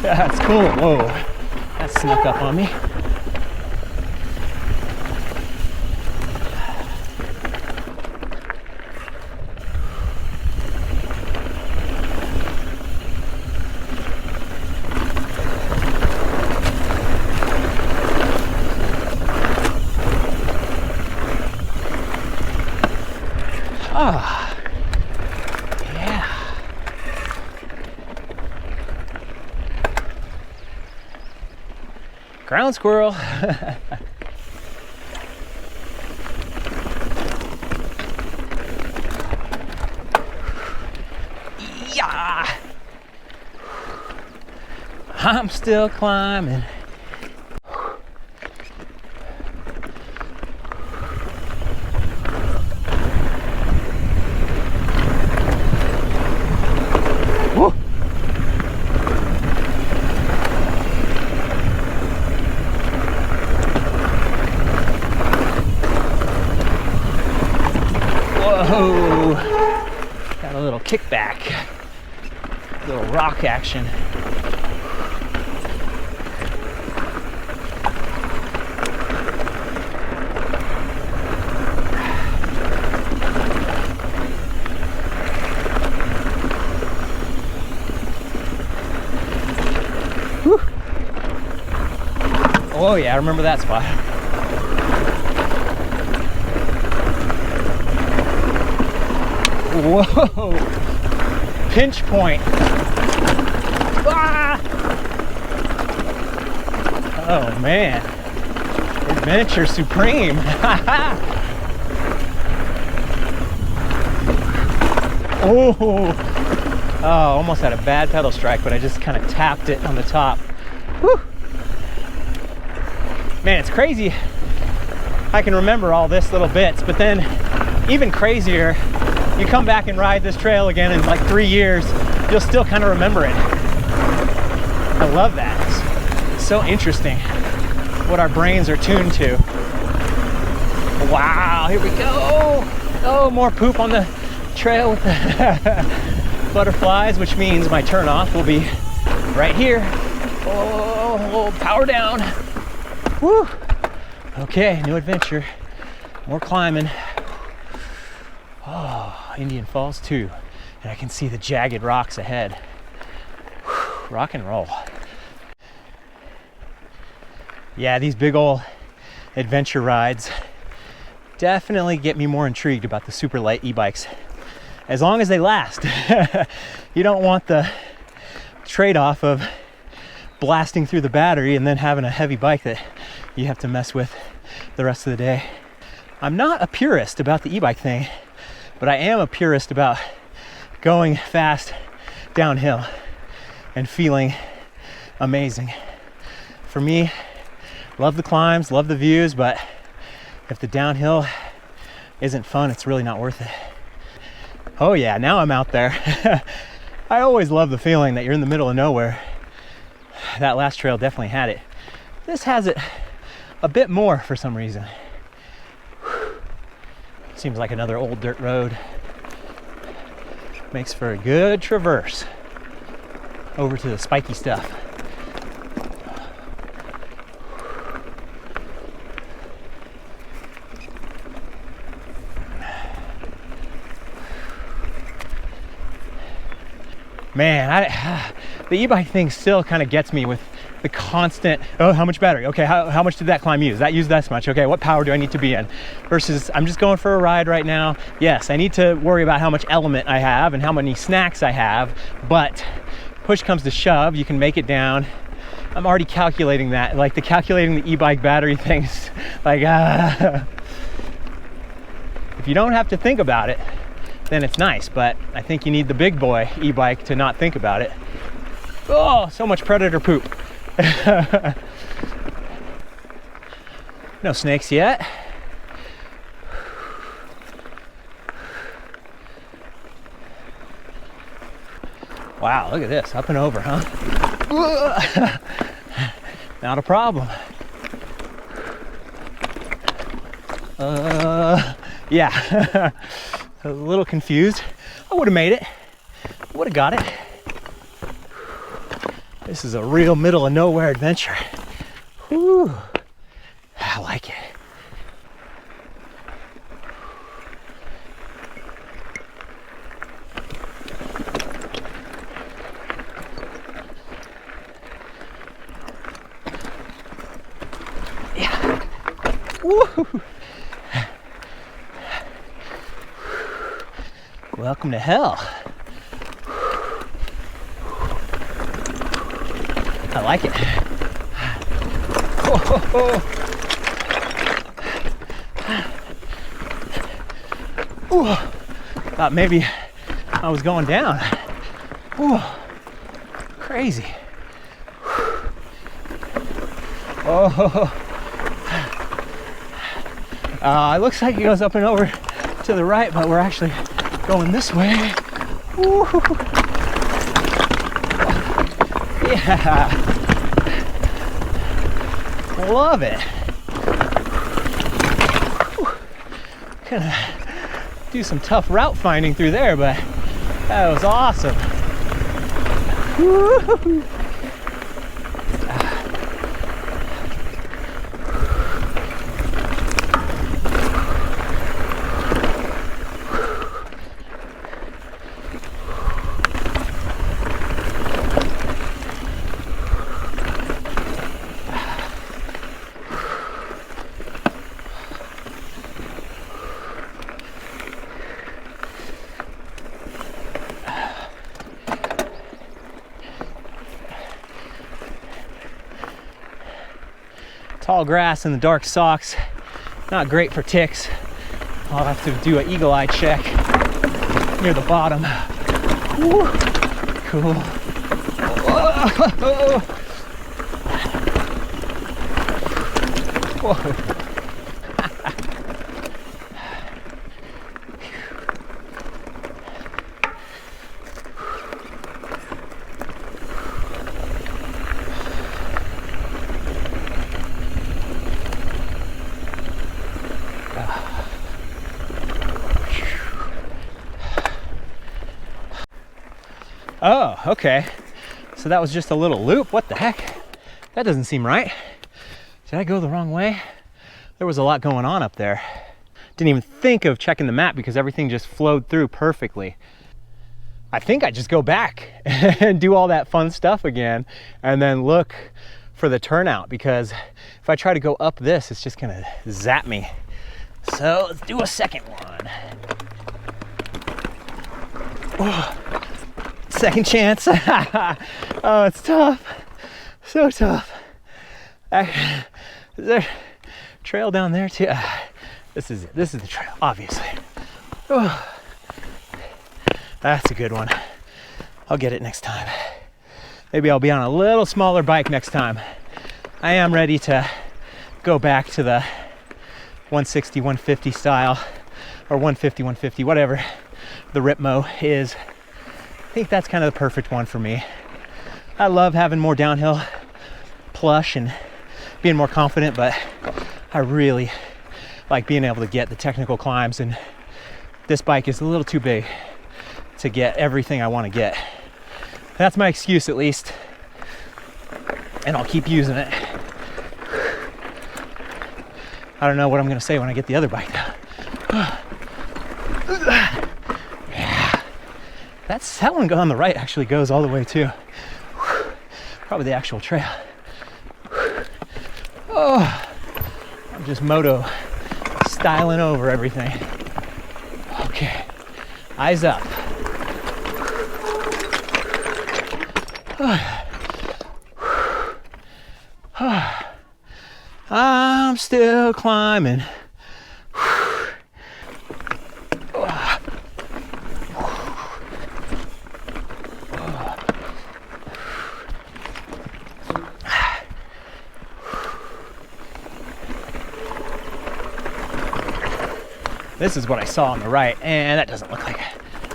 That's cool. Whoa, that snuck up on me. Ah, yeah. Ground squirrel. Yeah. I'm still climbing. Woo. Whoa. Got a little kickback. A little rock action. Whew. Oh yeah, I remember that spot. Whoa! Pinch point. Ah! Oh man. Adventure supreme. Oh, almost had a bad pedal strike, but I just kind of tapped it on the top. Whew. Man, it's crazy. I can remember all this little bits, but then even crazier, you come back and ride this trail again in like 3 years, you'll still kind of remember it. I love that. It's so interesting what our brains are tuned to. Wow, here we go. Oh, more poop on the trail with the butterflies, which means my turn off will be right here. Oh, power down. Woo. Okay, new adventure. More climbing. Oh, Indian Falls 2. And I can see the jagged rocks ahead. Whew, rock and roll. Yeah, these big old adventure rides definitely get me more intrigued about the super light e-bikes. As long as they last. You don't want the trade-off of blasting through the battery and then having a heavy bike that you have to mess with the rest of the day. I'm not a purist about the e-bike thing, but I am a purist about going fast downhill and feeling amazing. For me, love the climbs, love the views, but if the downhill isn't fun, it's really not worth it. Oh yeah, now I'm out there. I always love the feeling that you're in the middle of nowhere. That last trail definitely had it. This has it a bit more for some reason. Seems like another old dirt road. Makes for a good traverse over to the spiky stuff. Man, the e-bike thing still kind of gets me with the constant, oh, how much battery? Okay, how much did that climb use? That used this much. Okay, what power do I need to be in? Versus, I'm just going for a ride right now. Yes, I need to worry about how much element I have and how many snacks I have, but push comes to shove, you can make it down. I'm already calculating that, like calculating the e-bike battery things. Like, if you don't have to think about it, then it's nice, but I think you need the big boy e-bike to not think about it. Oh, so much predator poop. No snakes yet. Wow, look at this, up and over, huh? Not a problem. Yeah. A little confused. I would have made it. Would have got it. This is a real middle of nowhere adventure. Whew. I like it. Yeah. Woo. Welcome to hell. I like it. Ooh. Thought maybe I was going down. Ooh. Crazy. Oh. It looks like it goes up and over to the right, but we're actually going this way. Ooh. Yeah. Love it. Gonna do some tough route finding through there, but that was awesome. Woo. Tall grass and the dark socks, not great for ticks. I'll have to do an eagle eye check near the bottom. Woo. Cool. Whoa. Oh, okay. So that was just a little loop. What the heck? That doesn't seem right. Did I go the wrong way? There was a lot going on up there. Didn't even think of checking the map because everything just flowed through perfectly. I think I just go back and do all that fun stuff again and then look for the turnout, because if I try to go up this, it's just gonna zap me. So let's do a second one. Oh. Second chance. Oh, it's tough. So tough. Is there a trail down there too? This is it. This is the trail, obviously. Oh. That's a good one. I'll get it next time. Maybe I'll be on a little smaller bike next time. I am ready to go back to the 160, 150 style, or 150, 150, whatever the Ripmo is. I think that's kind of the perfect one for me. I love having more downhill plush and being more confident, but I really like being able to get the technical climbs, and this bike is a little too big to get everything I want to get. That's my excuse, at least, and I'll keep using it. I don't know what I'm gonna say when I get the other bike though. That one on the right actually goes all the way too. Probably the actual trail. Oh, I'm just moto styling over everything. Okay, eyes up. I'm still climbing. This is what I saw on the right, and that doesn't look like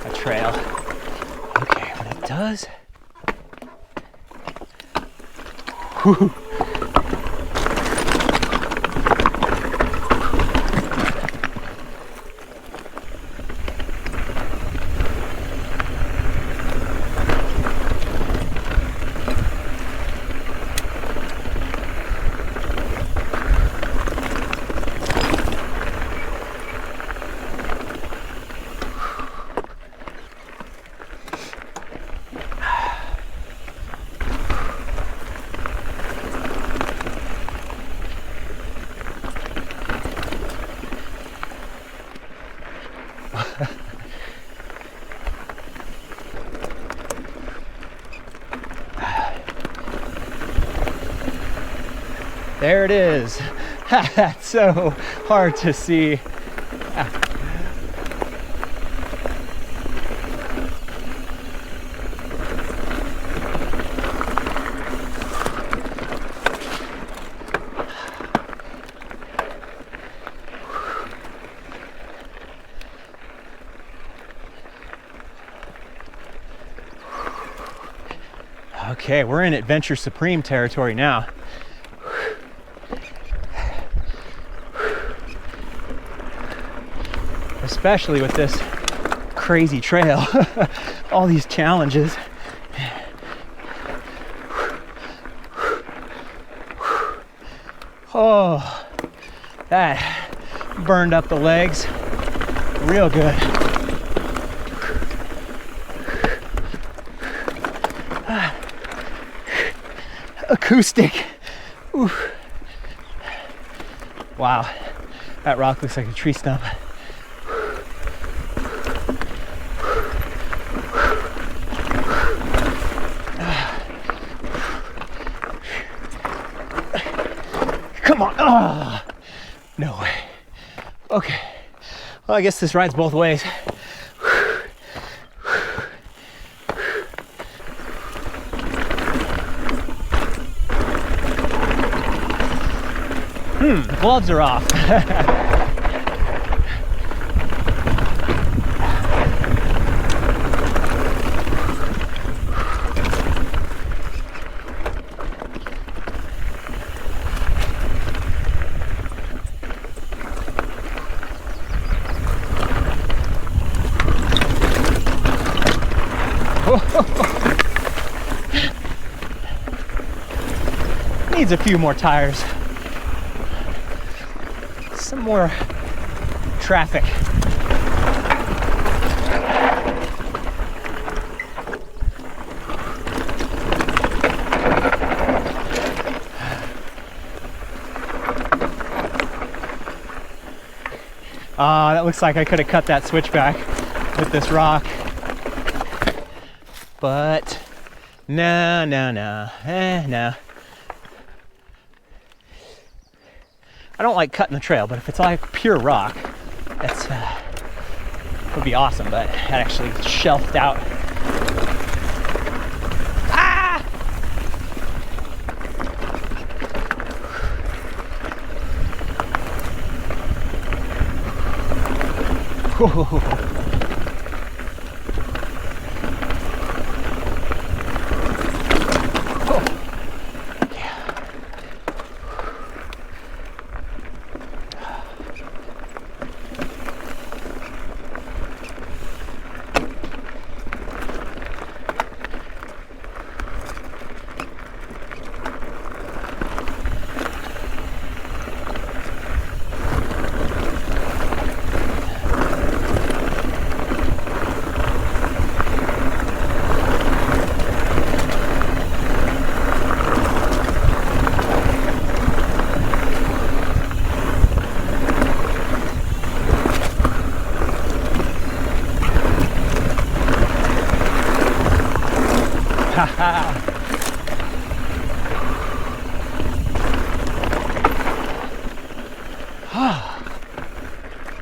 a trail. Okay, but it does. Whew. There it is. That's so hard to see. Okay, we're in Adventure Supreme territory now. Especially with this crazy trail. All these challenges. Oh, that burned up the legs real good. Acoustic. Ooh. Wow, that rock looks like a tree stump. Come on. Oh, no way. Okay. Well, I guess this rides both ways. The gloves are off. Needs a few more tires. Some more traffic. That looks like I could have cut that switchback with this rock. But no. I don't like cutting the trail, but if it's like pure rock, that's would be awesome. But it actually shelved out. Ah!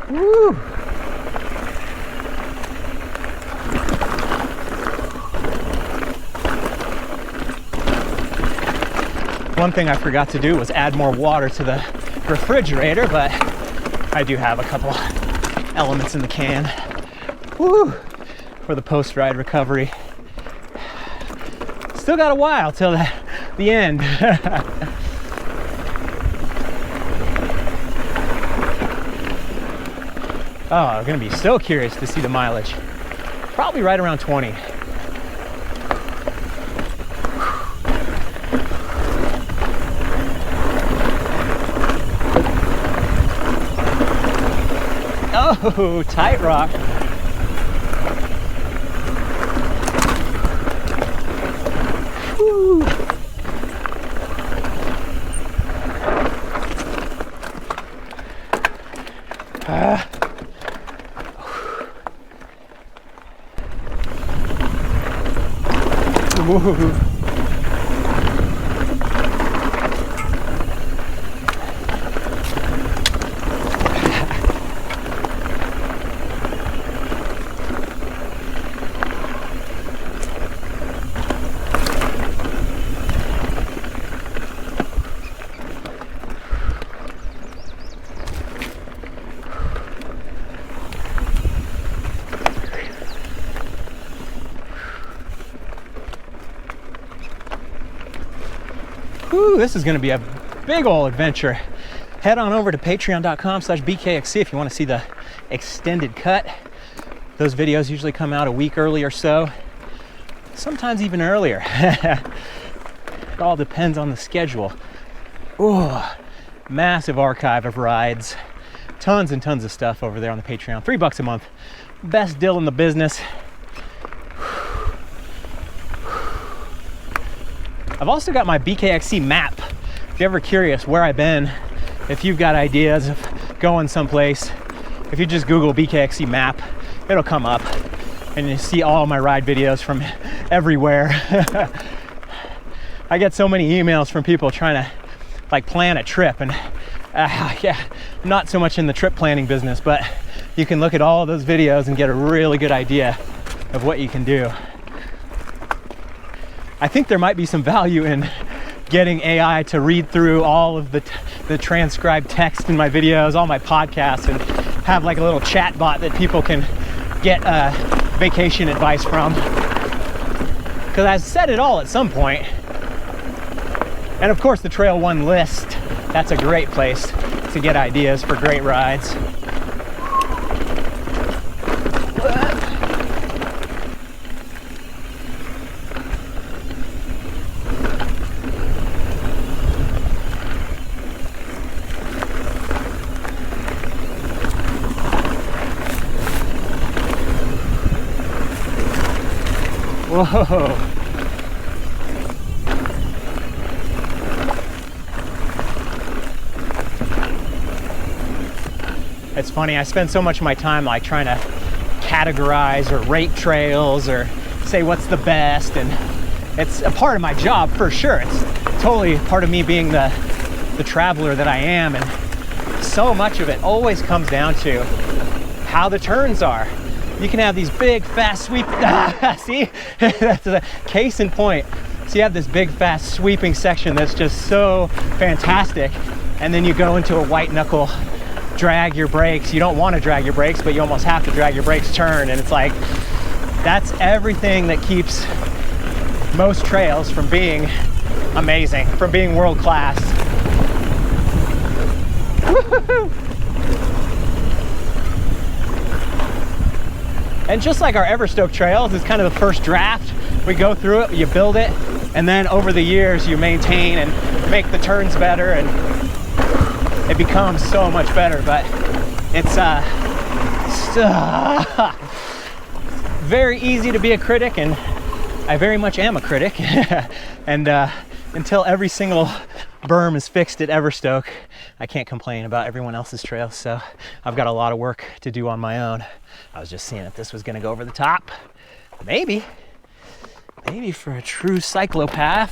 Woo! One thing I forgot to do was add more water to the refrigerator, but I do have a couple elements in the can. Woo! For the post-ride recovery. Still got a while till the end. Oh, I'm gonna be so curious to see the mileage. Probably right around 20. Oh, tight rock. Woo. Ooh. Whew, this is gonna be a big old adventure. Head on over to patreon.com/BKXC if you wanna see the extended cut. Those videos usually come out a week early or so, sometimes even earlier. It all depends on the schedule. Ooh, massive archive of rides. Tons and tons of stuff over there on the Patreon. $3 a month. Best deal in the business. I've also got my BKXC map. If you're ever curious where I've been, if you've got ideas of going someplace, if you just Google BKXC map, it'll come up and you see all my ride videos from everywhere. I get so many emails from people trying to like plan a trip, and yeah, I'm not so much in the trip planning business, but you can look at all of those videos and get a really good idea of what you can do. I think there might be some value in getting AI to read through all of the transcribed text in my videos, all my podcasts, and have like a little chat bot that people can get vacation advice from. Because I've said it all at some point. And of course the Trail One list, that's a great place to get ideas for great rides. Whoa. It's funny, I spend so much of my time like trying to categorize or rate trails or say what's the best, and it's a part of my job for sure. It's totally part of me being the traveler that I am, and so much of it always comes down to how the turns are. You can have these big, fast sweep. See, that's a case in point. So you have this big, fast sweeping section that's just so fantastic, and then you go into a white knuckle, drag your brakes. You don't want to drag your brakes, but you almost have to drag your brakes turn, and it's like that's everything that keeps most trails from being amazing, from being world class. Woo-hoo-hoo. And just like our Everstoke trails, it's kind of the first draft. We go through it, you build it, and then over the years you maintain and make the turns better, and it becomes so much better. But it's very easy to be a critic, and I very much am a critic. And until every single berm is fixed at Everstoke, I can't complain about everyone else's trails. So I've got a lot of work to do on my own. I was just seeing if this was gonna go over the top. Maybe for a true cyclopath.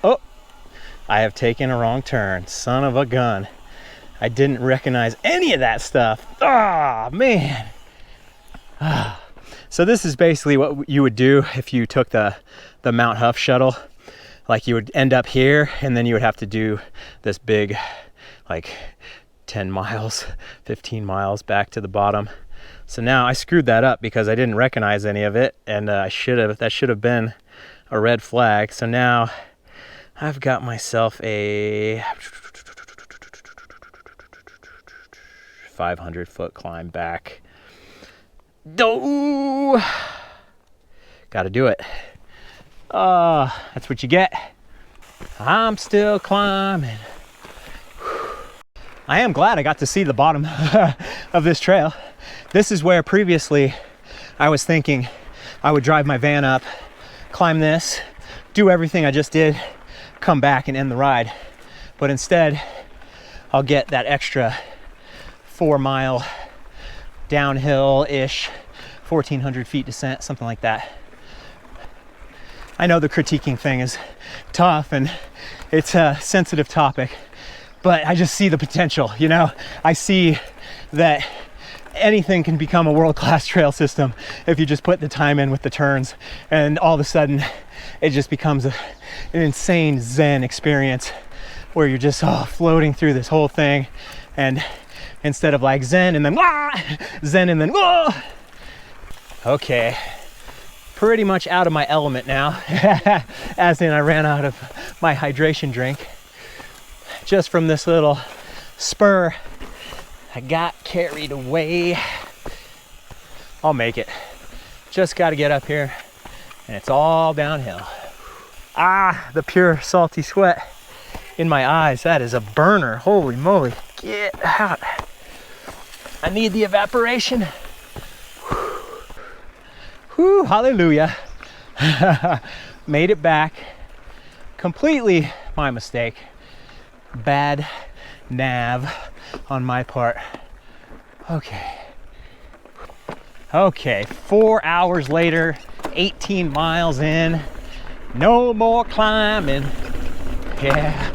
Oh. I have taken a wrong turn. Son of a gun. I didn't recognize any of that stuff. Ah, man. So this is basically what you would do if you took the Mount Huff shuttle. Like you would end up here, and then you would have to do this big, like 10 miles, 15 miles back to the bottom. So now I screwed that up because I didn't recognize any of it, and that should have been a red flag. So now I've got myself a 500-foot climb back. Gotta do it. That's what you get. I'm still climbing. I am glad I got to see the bottom of this trail. This is where previously I was thinking I would drive my van up, climb this, do everything I just did, come back and end the ride. But instead, I'll get that extra 4-mile downhill-ish, 1,400 feet descent, something like that. I know the critiquing thing is tough and it's a sensitive topic, but I just see the potential, you know? I see that anything can become a world-class trail system if you just put the time in with the turns, and all of a sudden it just becomes an insane Zen experience where you're just floating through this whole thing, and instead of like Zen and then wah, Zen and then whoa. Okay, pretty much out of my element now. As in I ran out of my hydration drink just from this little spur. I got carried away. I'll make it. Just got to get up here and it's all downhill. The pure salty sweat in my eyes. That is a burner. Holy moly. Get out. I need the evaporation. Whew, hallelujah. Made it back. Completely my mistake. Bad nav on my part. Okay, 4 hours later, 18 miles in, no more climbing. Yeah.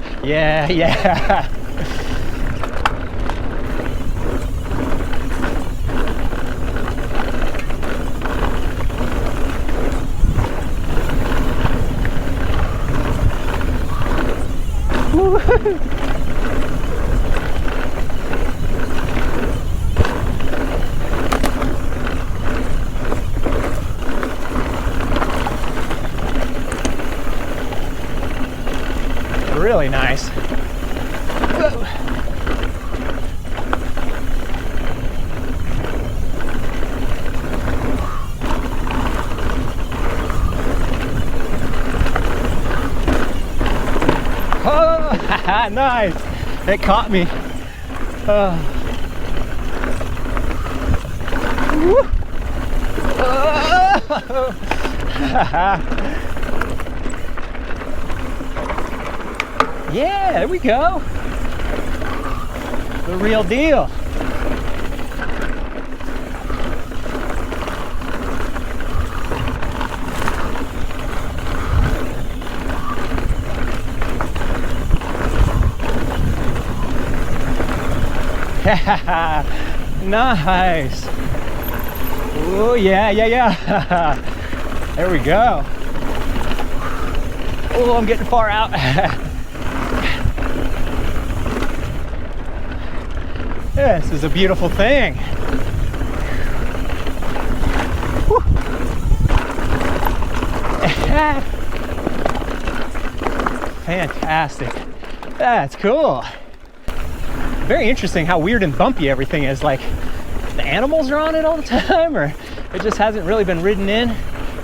Really nice. Whoa. Oh, nice. It caught me. Yeah, there we go. The real deal. Nice. Oh, yeah. There we go. Oh, I'm getting far out. This is a beautiful thing. Fantastic. That's cool. Very interesting how weird and bumpy everything is. Like, the animals are on it all the time, or it just hasn't really been ridden in.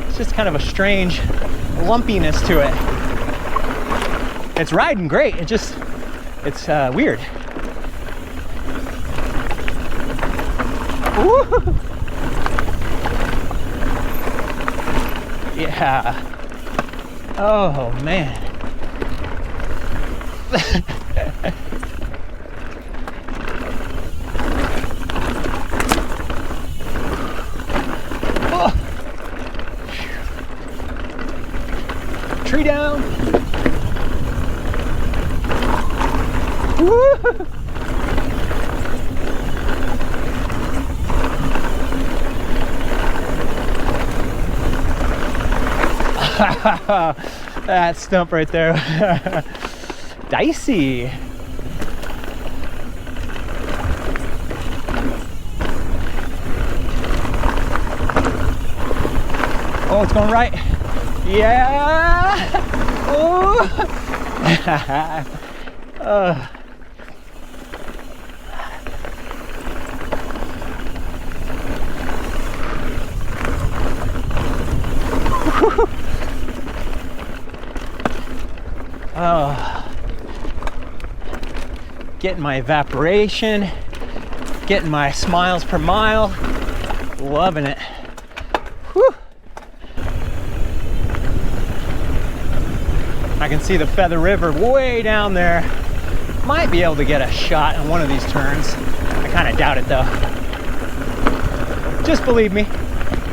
It's just kind of a strange lumpiness to it. It's riding great. It's weird. Woo! Yeah. Oh man. Oh. Tree down. Woo! That stump right there. Dicey. Oh, it's going right. Yeah. Oh. Getting my evaporation, getting my smiles per mile, loving it. Whew. I can see the Feather River way down there. Might be able to get a shot on one of these turns. I kind of doubt it though. Just believe me,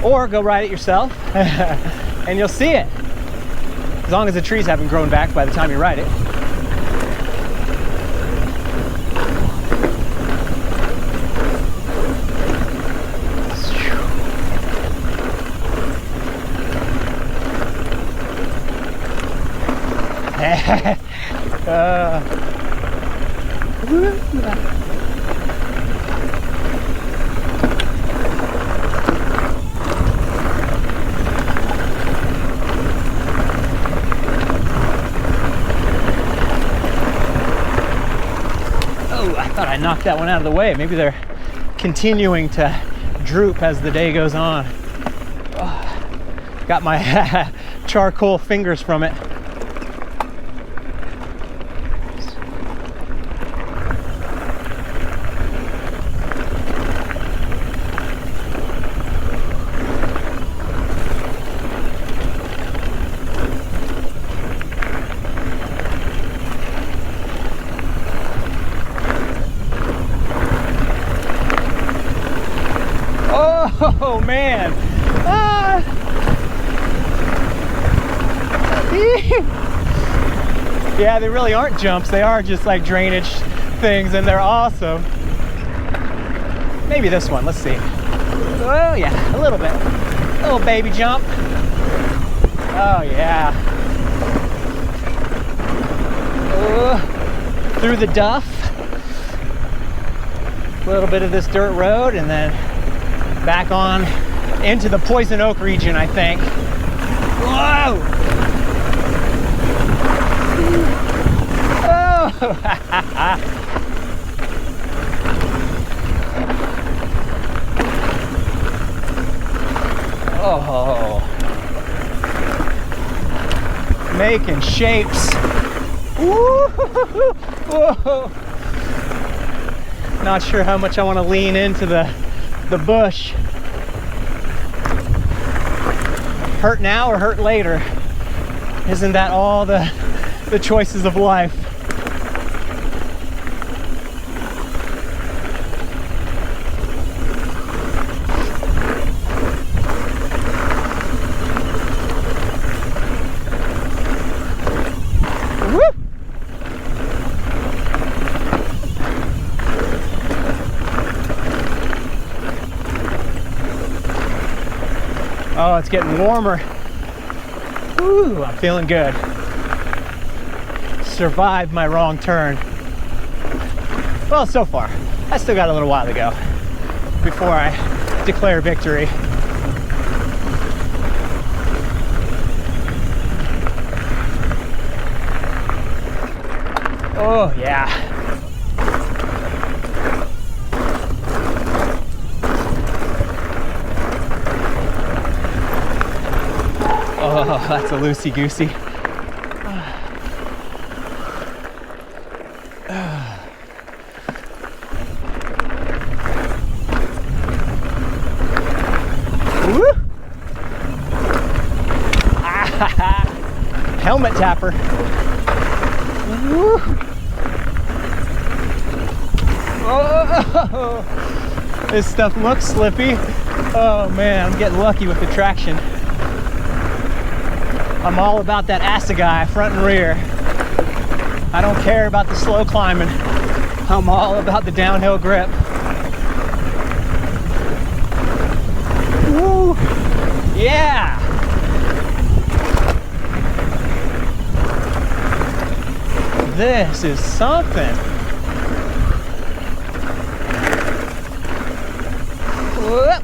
or go ride it yourself and you'll see it. As long as the trees haven't grown back by the time you ride it. I thought I knocked that one out of the way. Maybe they're continuing to droop as the day goes on. Oh, got my charcoal fingers from it. Oh man. Ah. Yeah, they really aren't jumps. They are just like drainage things, and they're awesome. Maybe this one. Let's see. Oh yeah, a little bit. A little baby jump. Oh yeah. Through the duff. A little bit of this dirt road, and then back on into the Poison Oak region, I think. Whoa! Oh! Oh! Making shapes. Woo! Whoa! Not sure how much I want to lean into the bush. Hurt now or hurt later? Isn't that all the choices of life? Woo! Oh, it's getting warmer. Ooh, I'm feeling good. Survived my wrong turn. Well, so far. I still got a little while to go before I declare victory. Oh, yeah. Oh, that's a loosey-goosey. Helmet tapper. Woo. Oh, this stuff looks slippy. Oh man, I'm getting lucky with the traction. I'm all about that assegai, front and rear. I don't care about the slow climbing. I'm all about the downhill grip. Woo! Yeah! This is something. Whoop.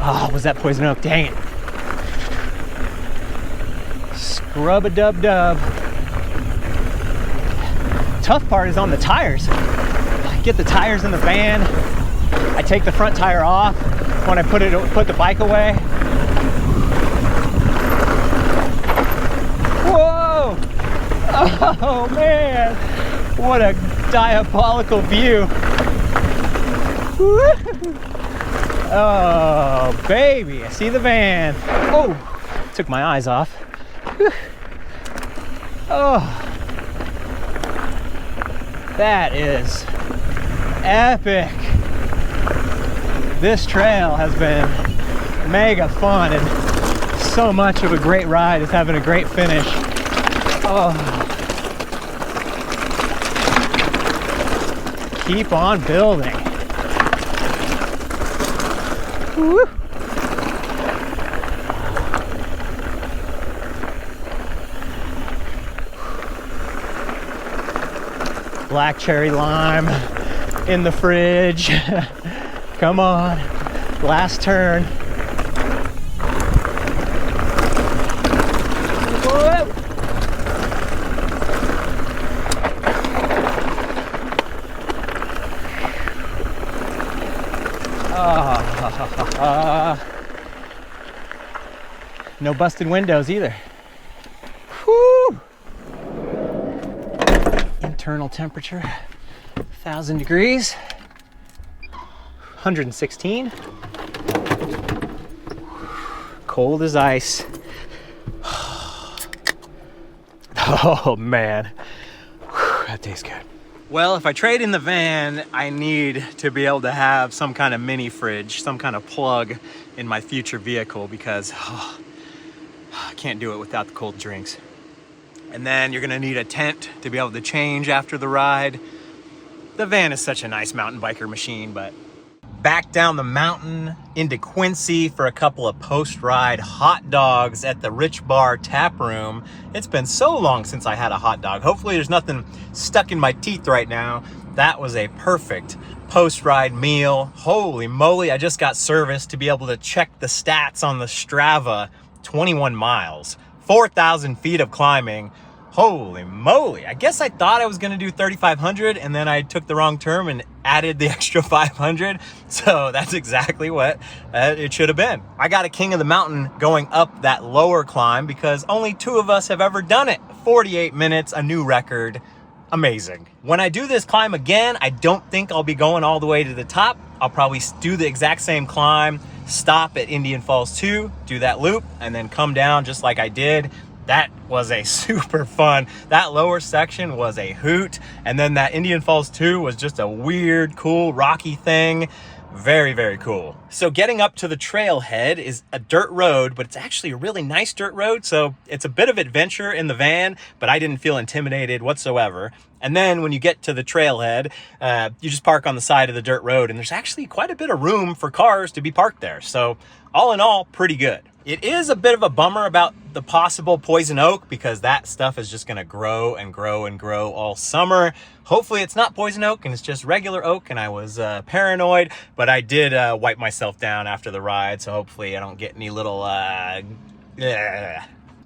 Oh, was that poison oak? Dang it. Scrub-a-dub-dub. Tough part is on the tires. I get the tires in the van. I take the front tire off when I put the bike away. Whoa! Oh man! What a diabolical view. Oh, baby, I see the van. Oh, took my eyes off. Oh, that is epic. This trail has been mega fun, and so much of a great ride is having a great finish. Oh. Keep on building. Woo. Black cherry lime in the fridge. Come on, last turn. No busted windows either. Whew. Internal temperature, 1,000 degrees, 116. Cold as ice. Oh man, that tastes good. Well, if I trade in the van, I need to be able to have some kind of mini fridge, some kind of plug in my future vehicle, because I can't do it without the cold drinks. And then you're gonna need a tent to be able to change after the ride. The van is such a nice mountain biker machine. But back down the mountain into Quincy for a couple of post-ride hot dogs at the Rich Bar Tap Room. It's been so long since I had a hot dog. Hopefully there's nothing stuck in my teeth right now. That was a perfect post-ride meal. Holy moly, I just got service to be able to check the stats on the Strava. 21 miles, 4,000 feet of climbing. Holy moly. I guess I thought I was gonna do 3,500, and then I took the wrong term and added the extra 500. So that's exactly what it should have been. I got a king of the mountain going up that lower climb because only 2 of us have ever done it. 48 minutes, a new record. Amazing. When I do this climb again, I don't think I'll be going all the way to the top. I'll probably do the exact same climb, stop at Indian Falls 2, do that loop, and then come down just like I did. That was a super fun. That lower section was a hoot. And then that Indian Falls 2 was just a weird, cool, rocky thing. Very, very cool. So getting up to the trailhead is a dirt road, but it's actually a really nice dirt road. So it's a bit of adventure in the van, but I didn't feel intimidated whatsoever. And then when you get to the trailhead, you just park on the side of the dirt road, and there's actually quite a bit of room for cars to be parked there. So all in all, pretty good. It is a bit of a bummer about the possible poison oak, because that stuff is just gonna grow and grow and grow all summer. Hopefully it's not poison oak and it's just regular oak, and I was paranoid, but I did wipe myself down after the ride, so hopefully I don't get any little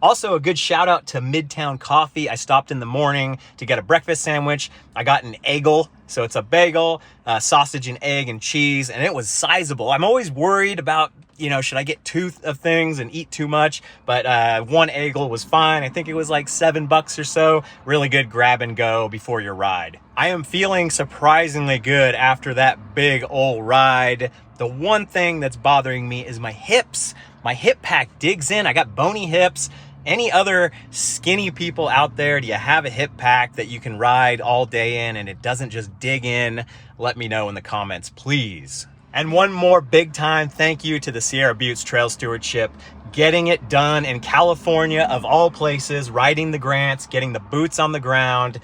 Also, a good shout out to Midtown Coffee. I stopped in the morning to get a breakfast sandwich. I got an eggle, so it's a bagel, sausage and egg and cheese, and it was sizable. I'm always worried about, should I get 2 of things and eat too much? But 1 eggle was fine. I think it was like $7 or so. Really good grab and go before your ride. I am feeling surprisingly good after that big old ride. The one thing that's bothering me is my hips. My hip pack digs in. I got bony hips. Any other skinny people out there, do you have a hip pack that you can ride all day in and it doesn't just dig in? Let me know in the comments, please. And one more big time thank you to the Sierra Buttes Trail Stewardship. Getting it done in California, of all places, riding the grants, getting the boots on the ground,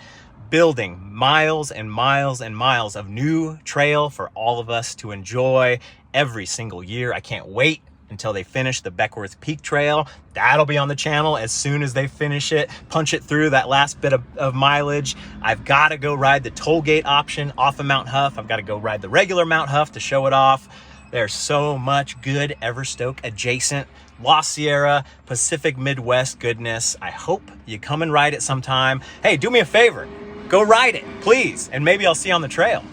building miles and miles and miles of new trail for all of us to enjoy every single year. I can't wait until they finish the Beckworth Peak Trail. That'll be on the channel as soon as they finish it, punch it through that last bit of mileage. I've got to go ride the toll gate option off of Mount Huff. I've got to go ride the regular Mount Huff to show it off. There's so much good Everstoke adjacent, La Sierra, Pacific Midwest goodness. I hope you come and ride it sometime. Hey, do me a favor, go ride it, please, and maybe I'll see you on the trail.